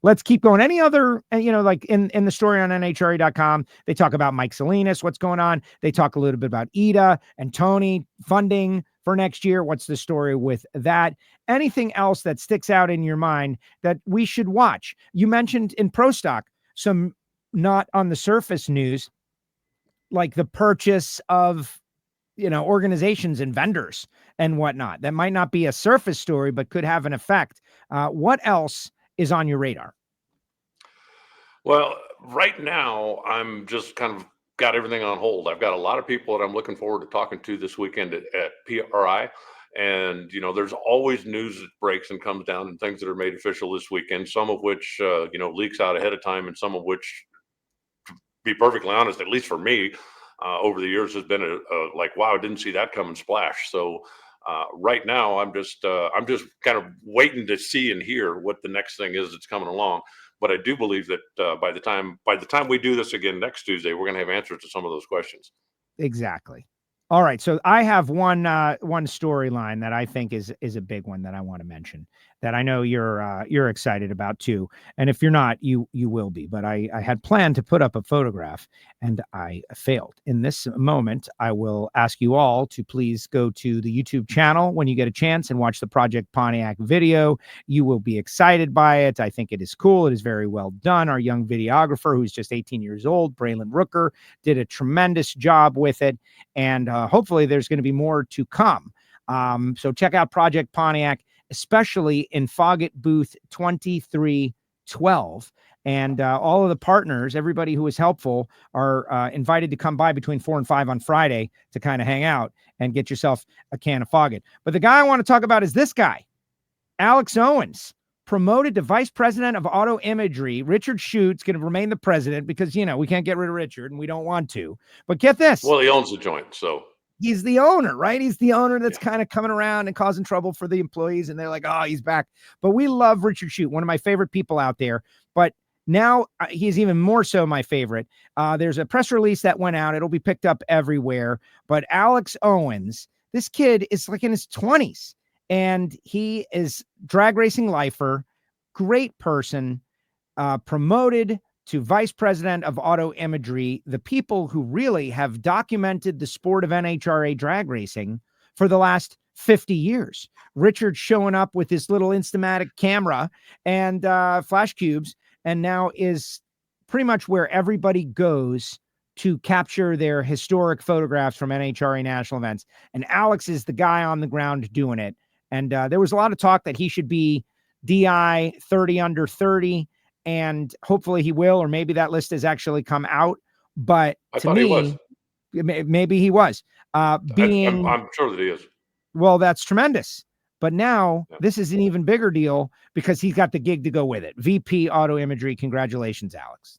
Let's keep going. Any other, like in the story on NHRA.com, they talk about Mike Salinas, what's going on. They talk a little bit about Ida and Tony funding for next year. What's the story with that? Anything else that sticks out in your mind that we should watch? You mentioned in Pro Stock some not on the surface news, like the purchase of organizations and vendors and whatnot. That might not be a surface story, but could have an effect. What else is on your radar? Well, right now, I'm just kind of got everything on hold. I've got a lot of people that I'm looking forward to talking to this weekend at PRI. And, there's always news that breaks and comes down and things that are made official this weekend, some of which, leaks out ahead of time, and some of which, to be perfectly honest, at least for me, over the years has been a like, wow, I didn't see that coming splash. So right now I'm just kind of waiting to see and hear what the next thing is that's coming along. But I do believe that by the time we do this again next Tuesday, we're going to have answers to some of those questions. Exactly. All right. So I have one storyline that I think is a big one that I want to mention, that I know you're excited about too. And if you're not, you will be. But I had planned to put up a photograph and I failed. In this moment, I will ask you all to please go to the YouTube channel when you get a chance and watch the Project Pontiac video. You will be excited by it. I think it is cool. It is very well done. Our young videographer, who's just 18 years old, Braylon Rooker, did a tremendous job with it. And hopefully there's going to be more to come. So check out Project Pontiac, especially in Foggit booth 2312. And all of the partners, everybody who was helpful, are invited to come by between 4 and 5 on Friday to kind of hang out and get yourself a can of Foggit. But the guy I want to talk about is this guy, Alex Owens, promoted to vice president of auto imagery. Richard Schute's going to remain the president because, we can't get rid of Richard and we don't want to. But get this. Well, he owns the joint, so. He's the owner, right? He's the owner that's kind of coming around and causing trouble for the employees. And they're like, oh, he's back. But we love Richard Schute, one of my favorite people out there. But now he's even more so my favorite. There's a press release that went out. It'll be picked up everywhere. But Alex Owens, this kid is like in his 20s. And he is drag racing lifer, great person, promoted to vice president of auto imagery, the people who really have documented the sport of NHRA drag racing for the last 50 years. Richard showing up with this little Instamatic camera and flash cubes, and now is pretty much where everybody goes to capture their historic photographs from NHRA national events. And Alex is the guy on the ground doing it. And there was a lot of talk that he should be DI 30 under 30, and hopefully he will, or maybe that list has actually come out. But to me, maybe he was. I'm sure that he is. Well, that's tremendous. But now this is an even bigger deal because he's got the gig to go with it. VP Auto Imagery. Congratulations, Alex.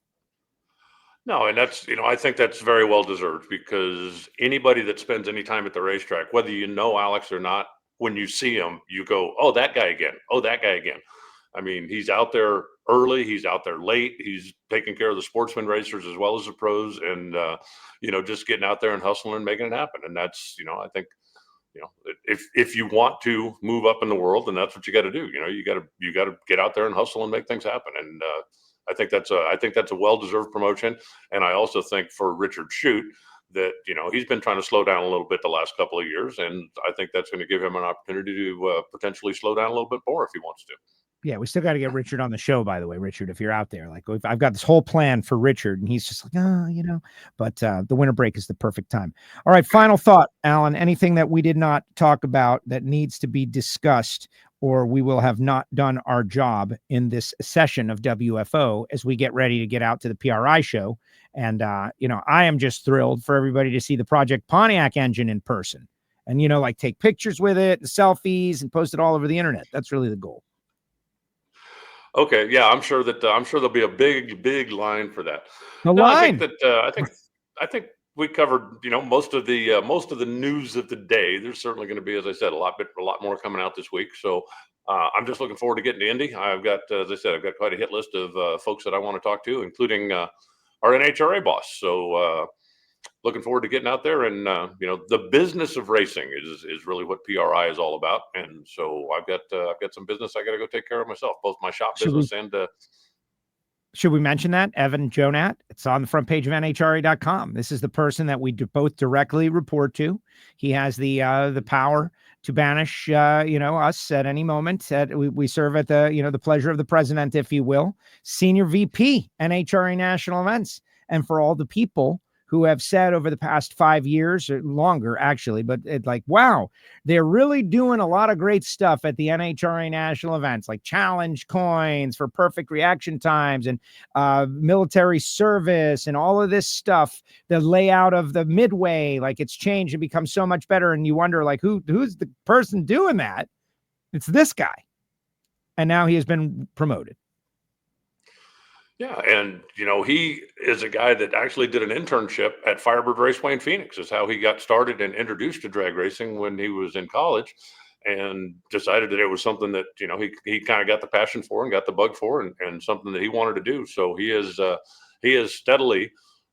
No, and that's, I think that's very well deserved, because anybody that spends any time at the racetrack, whether you know Alex or not, when you see him, you go, oh, that guy again. Oh, that guy again. I mean, he's out there early. He's out there late. He's taking care of the sportsman racers as well as the pros, and, just getting out there and hustling and making it happen. And that's, I think, if you want to move up in the world, then that's what you got to do. You got to get out there and hustle and make things happen. And, I think that's a well-deserved promotion. And I also think for Richard Shute that, he's been trying to slow down a little bit the last couple of years. And I think that's going to give him an opportunity to potentially slow down a little bit more if he wants to. Yeah, we still got to get Richard on the show, by the way. Richard, if you're out there, like, I've got this whole plan for Richard, and he's just like, but the winter break is the perfect time. All right, final thought, Alan, anything that we did not talk about that needs to be discussed, or we will have not done our job in this session of WFO as we get ready to get out to the PRI show. And, I am just thrilled for everybody to see the Project Pontiac engine in person and, like, take pictures with it, and selfies, and post it all over the internet. That's really the goal. Okay, yeah, I'm sure there'll be a big line for that. Line. I think we covered, most of the news of the day. There's certainly going to be, as I said, a lot more coming out this week. So I'm just looking forward to getting to Indy. I've got, as I said, I've got quite a hit list of folks that I want to talk to, including our NHRA boss. So looking forward to getting out there, and the business of racing is really what PRI is all about. And so I've got some business I got to go take care of myself, both my shop business and. Should we mention that Evan Jonat? It's on the front page of NHRA.com. This is the person that we both directly report to. He has the power to banish us at any moment. We serve at the pleasure of the president, if you will. Senior VP, NHRA National Events, and for all the people who have said over the past 5 years or longer, actually, but it's like, wow, they're really doing a lot of great stuff at the NHRA national events, like challenge coins for perfect reaction times and military service and all of this stuff. The layout of the midway, like, it's changed and become so much better. And you wonder, like, who's the person doing that? It's this guy. And now he has been promoted. Yeah, and he is a guy that actually did an internship at Firebird Raceway in Phoenix. Is how he got started and introduced to drag racing when he was in college, and decided that it was something that he kind of got the passion for and got the bug for, and something that he wanted to do. So he has steadily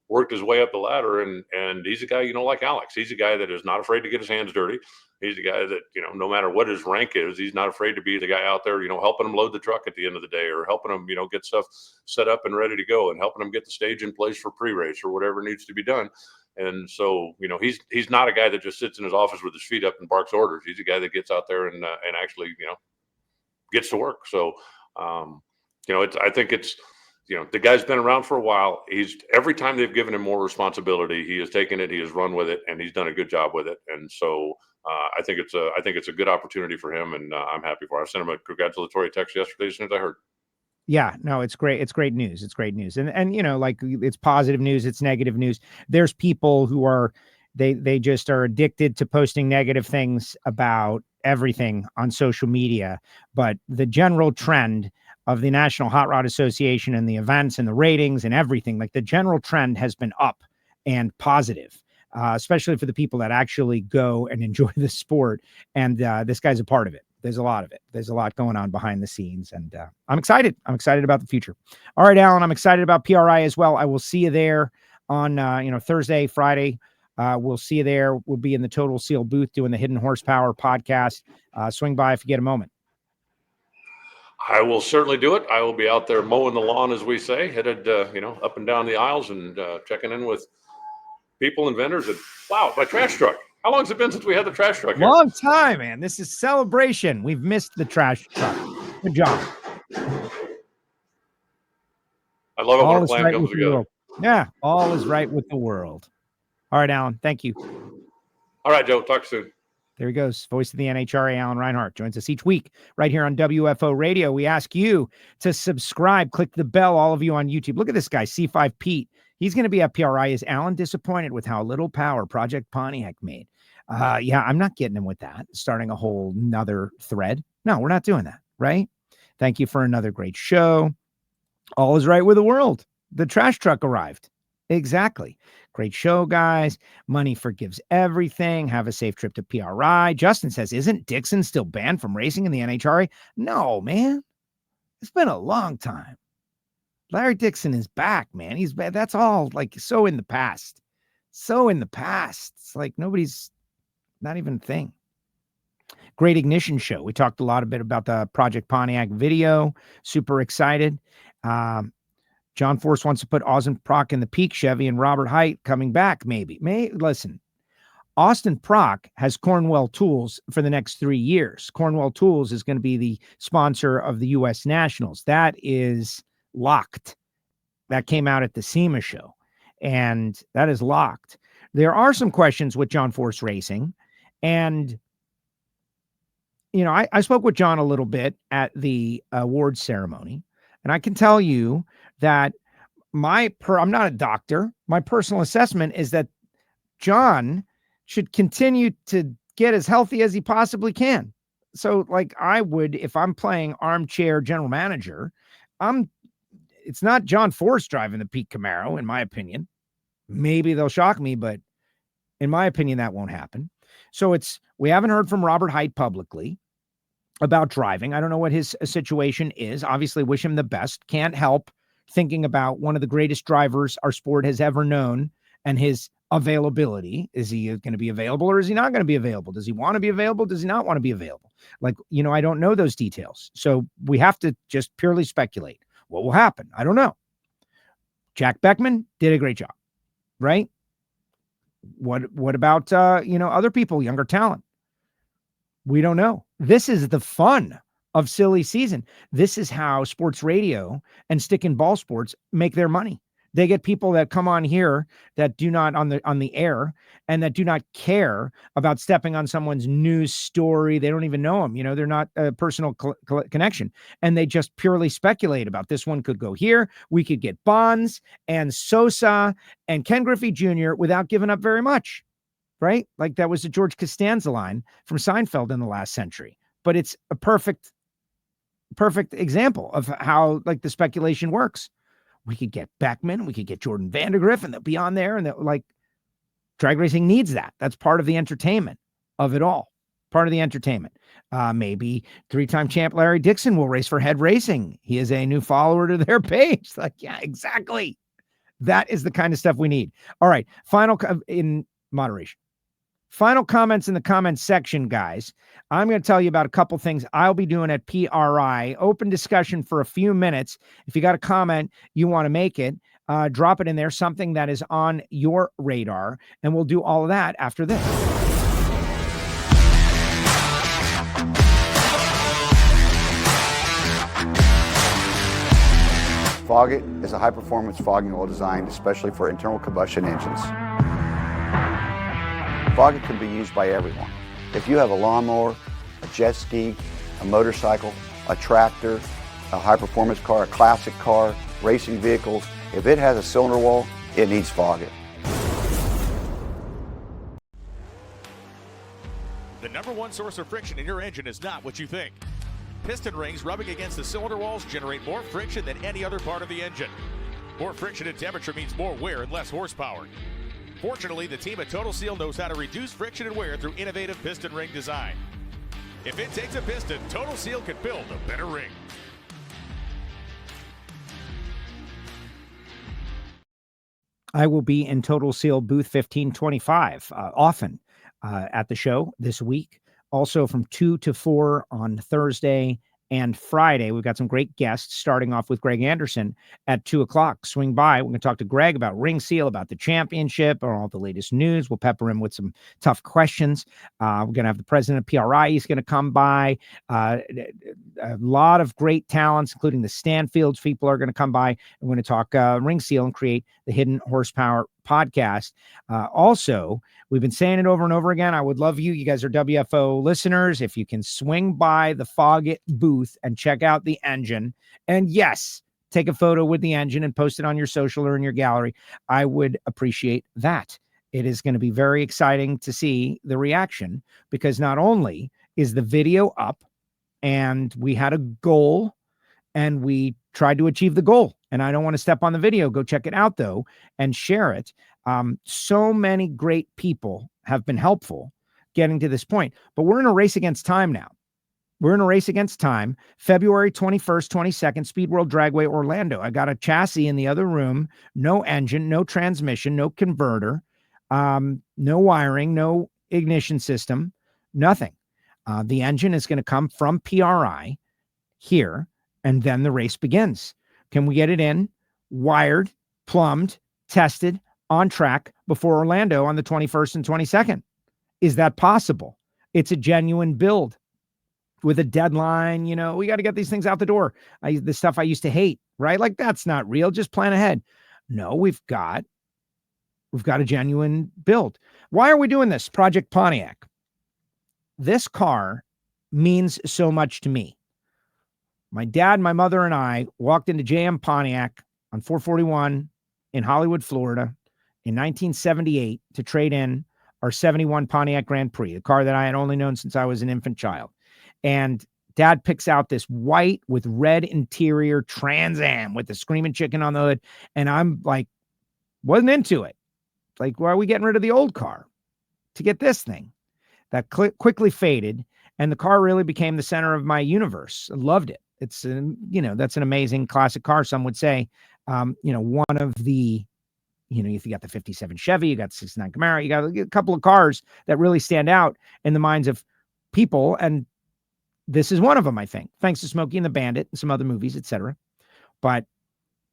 worked his way up the ladder, and he's a guy, like Alex. He's a guy that is not afraid to get his hands dirty. He's a guy that, no matter what his rank is, he's not afraid to be the guy out there, helping him load the truck at the end of the day, or helping him, get stuff set up and ready to go, and helping him get the stage in place for pre-race or whatever needs to be done. And so, he's not a guy that just sits in his office with his feet up and barks orders. He's a guy that gets out there and actually, gets to work. So, I think it's, the guy's been around for a while. Every time they've given him more responsibility, he has taken it, he has run with it, and he's done a good job with it. And so I think it's a good opportunity for him, and I'm happy for him. I sent him a congratulatory text yesterday as soon as I heard. Yeah, no, it's great. It's great news. It's great news. And like, it's positive news. It's negative news. There's people who are, they just are addicted to posting negative things about everything on social media. But the general trend of the National Hot Rod Association and the events and the ratings and everything, like, the general trend has been up and positive, especially for the people that actually go and enjoy the sport. And this guy's a part of it. There's a lot of it. There's a lot going on behind the scenes, and I'm excited. I'm excited about the future. All right, Alan, I'm excited about PRI as well. I will see you there on, Thursday, Friday. We'll see you there. We'll be in the Total Seal booth doing the Hidden Horsepower podcast. Swing by if you get a moment. I will certainly do it. I will be out there mowing the lawn, as we say, headed, up and down the aisles and checking in with people and vendors. And wow, my trash truck. How long has it been since we had the trash truck here? Long time, man. This is celebration. We've missed the trash truck. Good job. I love it when a plan comes together. Yeah, all is right with the world. All right, Alan. Thank you. All right, Joe. Talk soon. There he goes. Voice of the NHRA, Alan Reinhart, joins us each week right here on WFO Radio. We ask you to subscribe, click the bell, all of you on YouTube. Look at this guy, C5 Pete. He's going to be at PRI. Is Alan disappointed with how little power Project Pontiac made? Yeah, I'm not getting him with that. Starting a whole nother thread. No, we're not doing that, right? Thank you for another great show. All is right with the world. The trash truck arrived. Exactly. Great show, guys. Money forgives everything. Have a safe trip to PRI. Justin says, isn't Dixon still banned from racing in the NHRA? No, man. It's been a long time. Larry Dixon is back, man. He's bad. That's all like so in the past. So in the past. It's like nobody's not even a thing. Great Ignition show. We talked a lot about the Project Pontiac video. Super excited. John Force wants to put Austin Prock in the peak Chevy and Robert Hite coming back, maybe. Listen, Austin Prock has Cornwell Tools for the next 3 years. Cornwell Tools is going to be the sponsor of the U.S. Nationals. That is locked. That came out at the SEMA show, and that is locked. There are some questions with John Force Racing, and you know, I spoke with John a little bit at the awards ceremony, and I can tell you that I'm not a doctor. My personal assessment is that John should continue to get as healthy as he possibly can. So like I would, if I'm playing armchair general manager, it's not John Force driving the Pete Camaro, in my opinion. Maybe they'll shock me, but in my opinion, that won't happen. So we haven't heard from Robert Hite publicly about driving. I don't know what his situation is. Obviously, wish him the best. Can't help thinking about one of the greatest drivers our sport has ever known and his availability. Is he going to be available or is he not going to be available? Does he want to be available? Does he not want to be available? Like, you know, I don't know those details. So we have to just purely speculate. What will happen? I don't know. Jack Beckman did a great job, right? What about, other people, younger talent? We don't know. This is the fun of silly season. This is how sports radio and stick and ball sports make their money. They get people that come on here that do not on the air and that do not care about stepping on someone's news story. They don't even know them. You know, they're not a personal connection, and they just purely speculate about this one could go here. We could get Bonds and Sosa and Ken Griffey Jr. without giving up very much, right? Like that was the George Costanza line from Seinfeld in the last century. But it's a perfect example of how like the speculation works. We could get Beckman, we could get Jordan Vandergriff, and they'll be on there. And like drag racing needs that. That's part of the entertainment of it all. Part of the entertainment. Maybe 3-time champ Larry Dixon will race for Head Racing. He is a new follower to their page. Like, yeah, exactly. That is the kind of stuff we need. All right. In moderation. Final comments in the comments section, guys. I'm going to tell you about a couple things I'll be doing at PRI. Open discussion for a few minutes. If you got a comment, you want to make it, drop it in there, something that is on your radar, and we'll do all of that after this. Foggit is a high-performance fogging oil designed especially for internal combustion engines. Foggit can be used by everyone. If you have a lawnmower, a jet ski, a motorcycle, a tractor, a high-performance car, a classic car, racing vehicles, if it has a cylinder wall, it needs Foggit. The number one source of friction in your engine is not what you think. Piston rings rubbing against the cylinder walls generate more friction than any other part of the engine. More friction and temperature means more wear and less horsepower. Fortunately, the team at Total Seal knows how to reduce friction and wear through innovative piston ring design. If it takes a piston, Total Seal can build a better ring. I will be in Total Seal booth 1525 often at the show this week. Also from 2 to 4 on Thursday and Friday. We've got some great guests, starting off with Greg Anderson at 2 o'clock. Swing by. We're going to talk to Greg about Ring Seal, about the championship, or all the latest news. We'll pepper him with some tough questions. We're going to have the president of PRI. He's going to come by. A lot of great talents, including the Stanfields people, are going to come by. We're going to talk Ring Seal and create the Hidden Horsepower podcast. Also, we've been saying it over and over again. I would love you guys are WFO listeners, if you can swing by the Foggit booth and check out the engine. And yes, take a photo with the engine and post it on your social or in your gallery. I would appreciate that. It is going to be very exciting to see the reaction, because not only is the video up, and we had a goal and we tried to achieve the goal. And I don't want to step on the video. Go check it out, though, and share it. So many great people have been helpful getting to this point. But we're in a race against time now. We're in a race against time. February 21st, 22nd, Speed World Dragway, Orlando. I got a chassis in the other room, no engine, no transmission, no converter, no wiring, no ignition system, nothing. The engine is going to come from PRI here, and then the race begins. Can we get it in, wired, plumbed, tested, on track before Orlando on the 21st and 22nd? Is that possible? It's a genuine build with a deadline. You know, we got to get these things out the door. The stuff I used to hate, right? Like, that's not real. Just plan ahead. No, we've got a genuine build. Why are we doing this? Project Pontiac. This car means so much to me. My dad, my mother, and I walked into JM Pontiac on 441 in Hollywood, Florida in 1978 to trade in our 71 Pontiac Grand Prix, a car that I had only known since I was an infant child. And Dad picks out this white with red interior Trans Am with the Screaming Chicken on the hood. And I'm like, wasn't into it. Like, why are we getting rid of the old car to get this thing? That quickly faded, and the car really became the center of my universe. I loved it. It's, that's an amazing classic car, some would say. One of the, if you got the 57 Chevy, you got the 69 Camaro, you got a couple of cars that really stand out in the minds of people, and this is one of them, I think, thanks to Smokey and the Bandit and some other movies, etc. But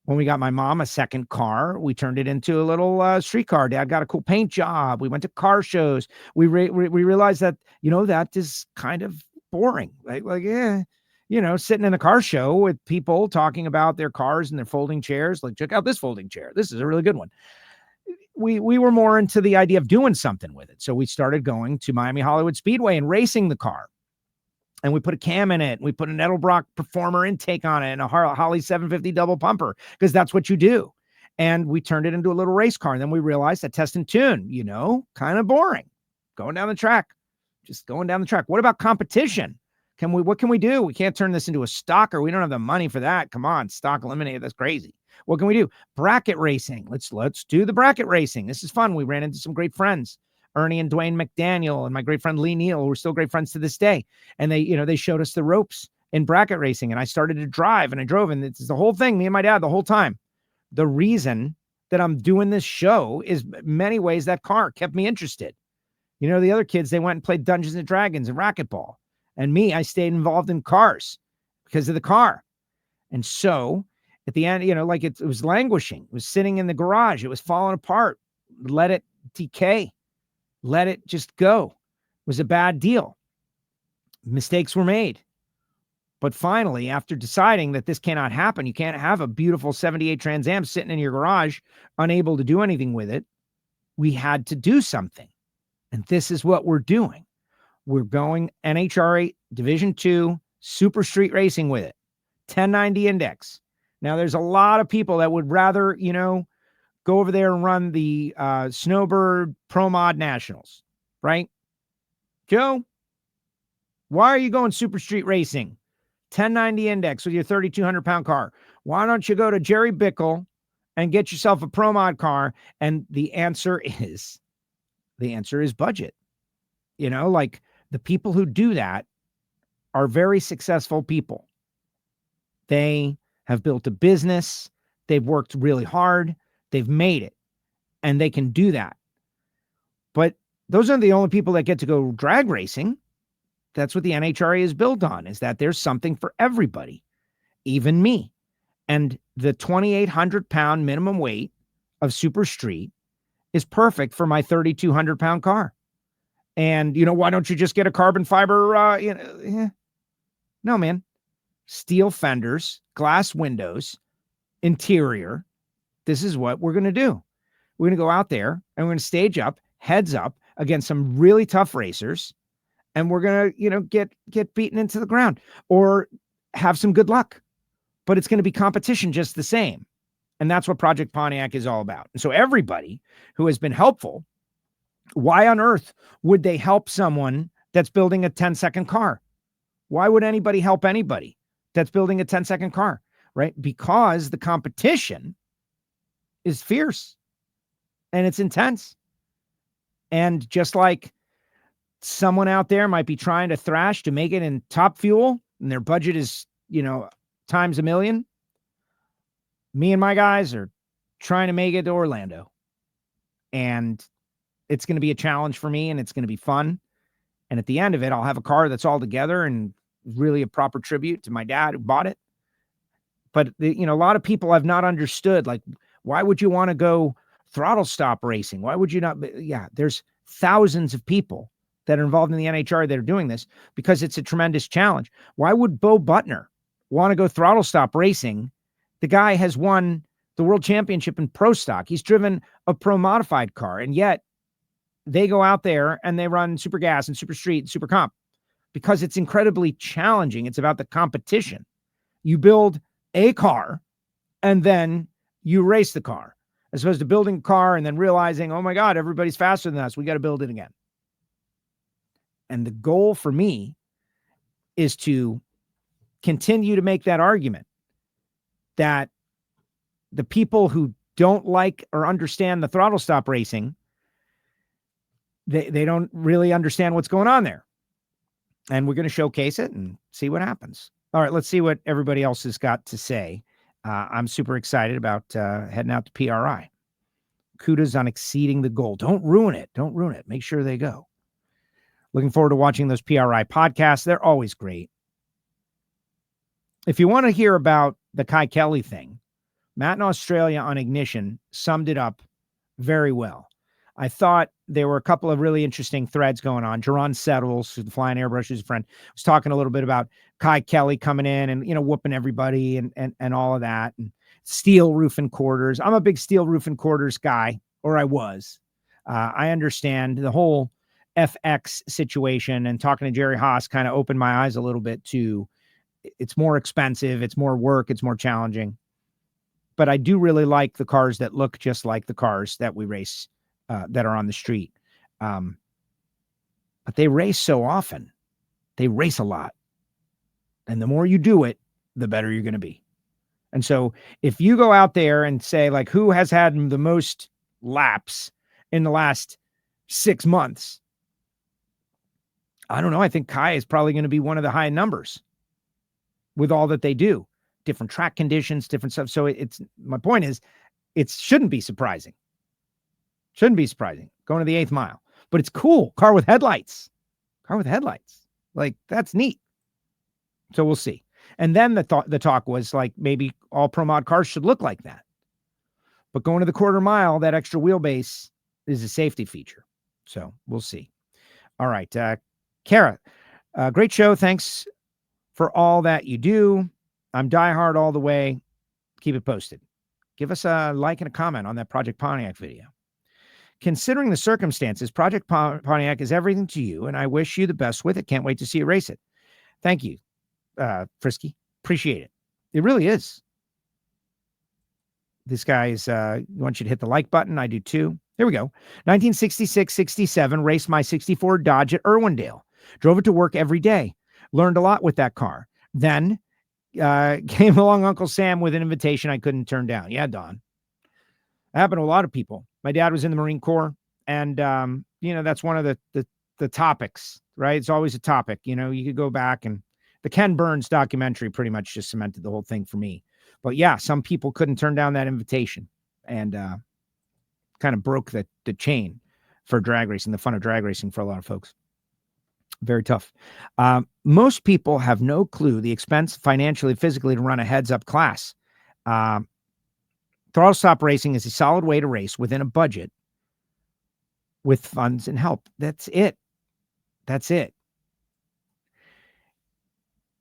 when we got my mom a second car, we turned it into a little street car. Dad got a cool paint job. We went to car shows. We realized that, that is kind of boring. Sitting in a car show with people talking about their cars and their folding chairs. Like, check out this folding chair. This is a really good one. We were more into the idea of doing something with it. So we started going to Miami Hollywood Speedway and racing the car. And we put a cam in it. We put an Edelbrock Performer intake on it and a Holly 750 double pumper, because that's what you do. And we turned it into a little race car. And then we realized that test and tune, kind of boring. Going down the track. What about competition? What can we do? We can't turn this into a stocker. We don't have the money for that. Come on, stock eliminated. That's crazy. What can we do? Bracket racing. Let's do the bracket racing. This is fun. We ran into some great friends. Ernie and Dwayne McDaniel and my great friend Lee Neal, we're still great friends to this day. And they showed us the ropes in bracket racing, and I started to drive, and I drove, and it's the whole thing, me and my dad, the whole time. The reason that I'm doing this show is many ways that car kept me interested. The other kids, they went and played Dungeons and Dragons and racquetball. And me, I stayed involved in cars because of the car. And so at the end, it was languishing. It was sitting in the garage. It was falling apart. Let it decay. Let it just go. It was a bad deal. Mistakes were made. But finally, after deciding that this cannot happen, you can't have a beautiful 78 Trans Am sitting in your garage, unable to do anything with it, we had to do something. And this is what we're doing. We're going NHRA Division 2 Super Street Racing with it. 1090 index. Now, there's a lot of people that would rather, go over there and run the Snowbird Pro Mod Nationals, right? Joe, why are you going Super Street Racing? 1090 index with your 3,200-pound car. Why don't you go to Jerry Bickle and get yourself a Pro Mod car? And the answer is budget. The people who do that are very successful people. They have built a business. They've worked really hard. They've made it, and they can do that. But those aren't the only people that get to go drag racing. That's what the NHRA is built on, is that there's something for everybody, even me. And the 2,800-pound minimum weight of Super Street is perfect for my 3,200-pound car. And, why don't you just get a carbon fiber? No, man. Steel fenders, glass windows, interior. This is what we're going to do. We're going to go out there and we're going to stage up, heads up against some really tough racers. And we're going to, get beaten into the ground or have some good luck. But it's going to be competition just the same. And that's what Project Pontiac is all about. And so everybody who has been helpful, why on earth would they help someone that's building a 10-second car? Why would anybody help anybody that's building a 10-second car? right? Because the competition is fierce and it's intense. And just like someone out there might be trying to thrash to make it in Top Fuel and their budget is, times a million, me and my guys are trying to make it to Orlando. And it's going to be a challenge for me and it's going to be fun. And at the end of it, I'll have a car that's all together and really a proper tribute to my dad who bought it. But, a lot of people have not understood, like, why would you want to go throttle stop racing? Why would you not? Yeah, there's thousands of people that are involved in the NHRA that are doing this because it's a tremendous challenge. Why would Bo Butner want to go throttle stop racing? The guy has won the world championship in pro stock. He's driven a pro modified car, and yet they go out there and they run super gas and super street and super comp because it's incredibly challenging. It's about the competition. You build a car and then you race the car, as opposed to building a car and then realizing, oh my God, everybody's faster than us. We got to build it again. And the goal for me is to continue to make that argument that the people who don't like or understand the throttle stop racing, they don't really understand what's going on there. And we're going to showcase it and see what happens. All right, let's see what everybody else has got to say. I'm super excited about heading out to PRI. Kudos on exceeding the goal. Don't ruin it. Don't ruin it. Make sure they go. Looking forward to watching those PRI podcasts. They're always great. If you want to hear about the Kye Kelley thing, Matt in Australia on Ignition summed it up very well. I thought there were a couple of really interesting threads going on. Jerron Settles, who's the Flying Airbrush, who's a friend, was talking a little bit about Kye Kelley coming in and, whooping everybody and all of that. And steel roof and quarters. I'm a big steel roof and quarters guy, or I was. I understand the whole FX situation, and talking to Jerry Haas kind of opened my eyes a little bit to it's more expensive, it's more work, it's more challenging. But I do really like the cars that look just like the cars that we race that are on the street. But they race so often. They race a lot. And the more you do it, the better you're going to be. And so if you go out there and say, like, who has had the most laps in the last 6 months? I don't know. I think Kye is probably going to be one of the high numbers with all that they do. Different track conditions, different stuff. So my point is, it shouldn't be surprising. Shouldn't be surprising. Going to the 8th mile. But it's cool. Car with headlights. Like, that's neat. So we'll see. And then the talk was like, maybe all Pro Mod cars should look like that. But going to the quarter mile, that extra wheelbase is a safety feature. So we'll see. All right. Kara, great show. Thanks for all that you do. I'm diehard all the way. Keep it posted. Give us a like and a comment on that Project Pontiac video. Considering the circumstances, Project Pontiac is everything to you, and I wish you the best with it. Can't wait to see you race it. Thank you, Frisky. Appreciate it. It really is. This guy's, wants you to hit the like button. I do too. Here we go. 1966-67, raced my 64 Dodge at Irwindale. Drove it to work every day. Learned a lot with that car. Then came along Uncle Sam with an invitation I couldn't turn down. Yeah, Don. That happened to a lot of people. My dad was in the Marine Corps, and, that's one of the topics, right? It's always a topic. You could go back, and the Ken Burns documentary pretty much just cemented the whole thing for me. But yeah, some people couldn't turn down that invitation, and kind of broke the chain for drag racing, the fun of drag racing for a lot of folks. Very tough. Most people have no clue the expense financially, physically to run a heads-up class. Throttle stop racing is a solid way to race within a budget with funds and help. That's it. That's it.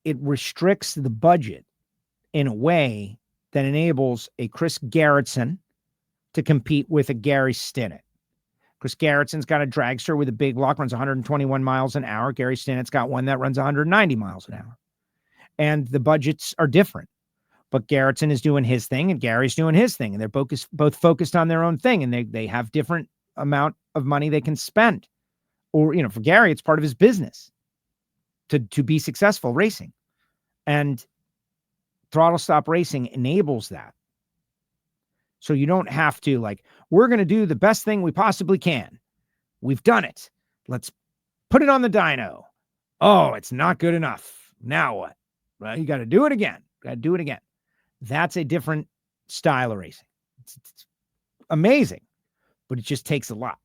It restricts the budget in a way that enables a Chris Gerritsen to compete with a Gary Stinnett. Chris Gerritsen's got a dragster with a big block, runs 121 miles an hour. Gary Stinnett's got one that runs 190 miles an hour. And the budgets are different. But Gerritsen is doing his thing and Gary's doing his thing. And they're both focused on their own thing. And they have different amount of money they can spend. Or, for Gary, it's part of his business to be successful racing. And Throttle Stop Racing enables that. So you don't have to, like, we're going to do the best thing we possibly can. We've done it. Let's put it on the dyno. Oh, it's not good enough. Now what? Well, you got to do it again. Got to do it again. That's a different style of racing. It's amazing, but it just takes a lot.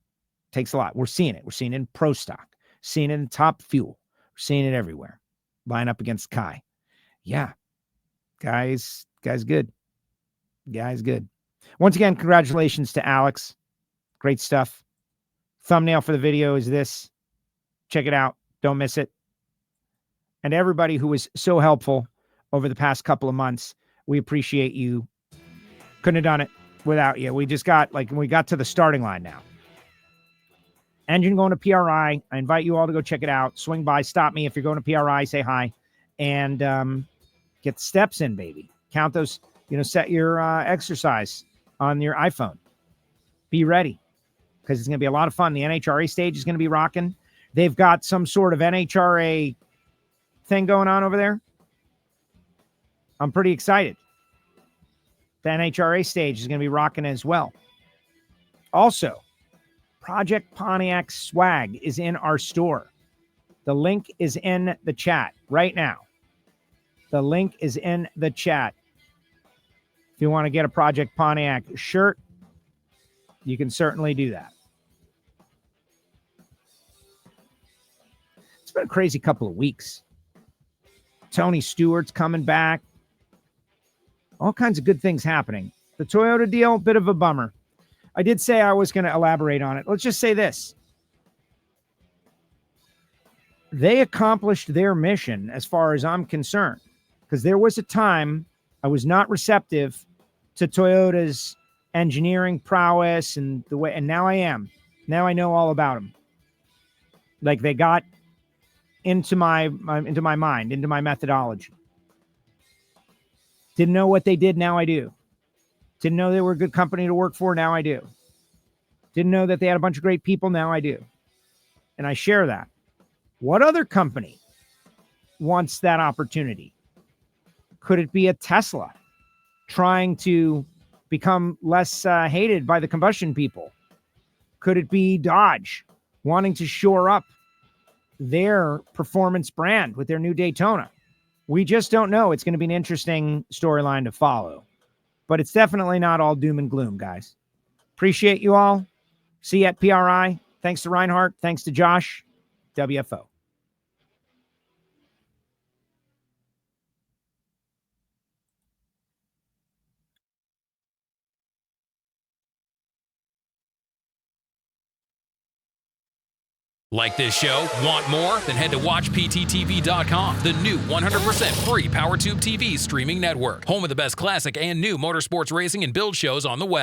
Takes a lot. We're seeing it. We're seeing it in Pro Stock. Seeing it in Top Fuel. We're seeing it everywhere. Line up against Kye. Yeah. Guy's good. Guy's good. Once again, congratulations to Alex. Great stuff. Thumbnail for the video is this. Check it out. Don't miss it. And everybody who was so helpful over the past couple of months, we appreciate you. Couldn't have done it without you. We just got, we got to the starting line now. Engine going to PRI. I invite you all to go check it out. Swing by, stop me. If you're going to PRI, say hi. And get the steps in, baby. Count those, set your exercise on your iPhone. Be ready, because it's going to be a lot of fun. The NHRA stage is going to be rocking. They've got some sort of NHRA thing going on over there. I'm pretty excited. The NHRA stage is going to be rocking as well. Also, Project Pontiac swag is in our store. The link is in the chat right now. The link is in the chat. If you want to get a Project Pontiac shirt, you can certainly do that. It's been a crazy couple of weeks. Tony Stewart's coming back. All kinds of good things happening. The Toyota deal, bit of a bummer. I did say I was going to elaborate on it. Let's just say this. They accomplished their mission as far as I'm concerned, because there was a time I was not receptive to Toyota's engineering prowess and the way, and now I am. Now I know all about them. Like, they got into my mind, into my methodology. Didn't know what they did, now I do. Didn't know they were a good company to work for, now I do. Didn't know that they had a bunch of great people, now I do. And I share that. What other company wants that opportunity? Could it be a Tesla trying to become less hated by the combustion people? Could it be Dodge wanting to shore up their performance brand with their new Daytona? We just don't know. It's going to be an interesting storyline to follow. But it's definitely not all doom and gloom, guys. Appreciate you all. See you at PRI. Thanks to Reinhart. Thanks to Josh. WFO. Like this show? Want more? Then head to WatchPTTV.com, the new 100% free PowerTube TV streaming network. Home of the best classic and new motorsports racing and build shows on the web.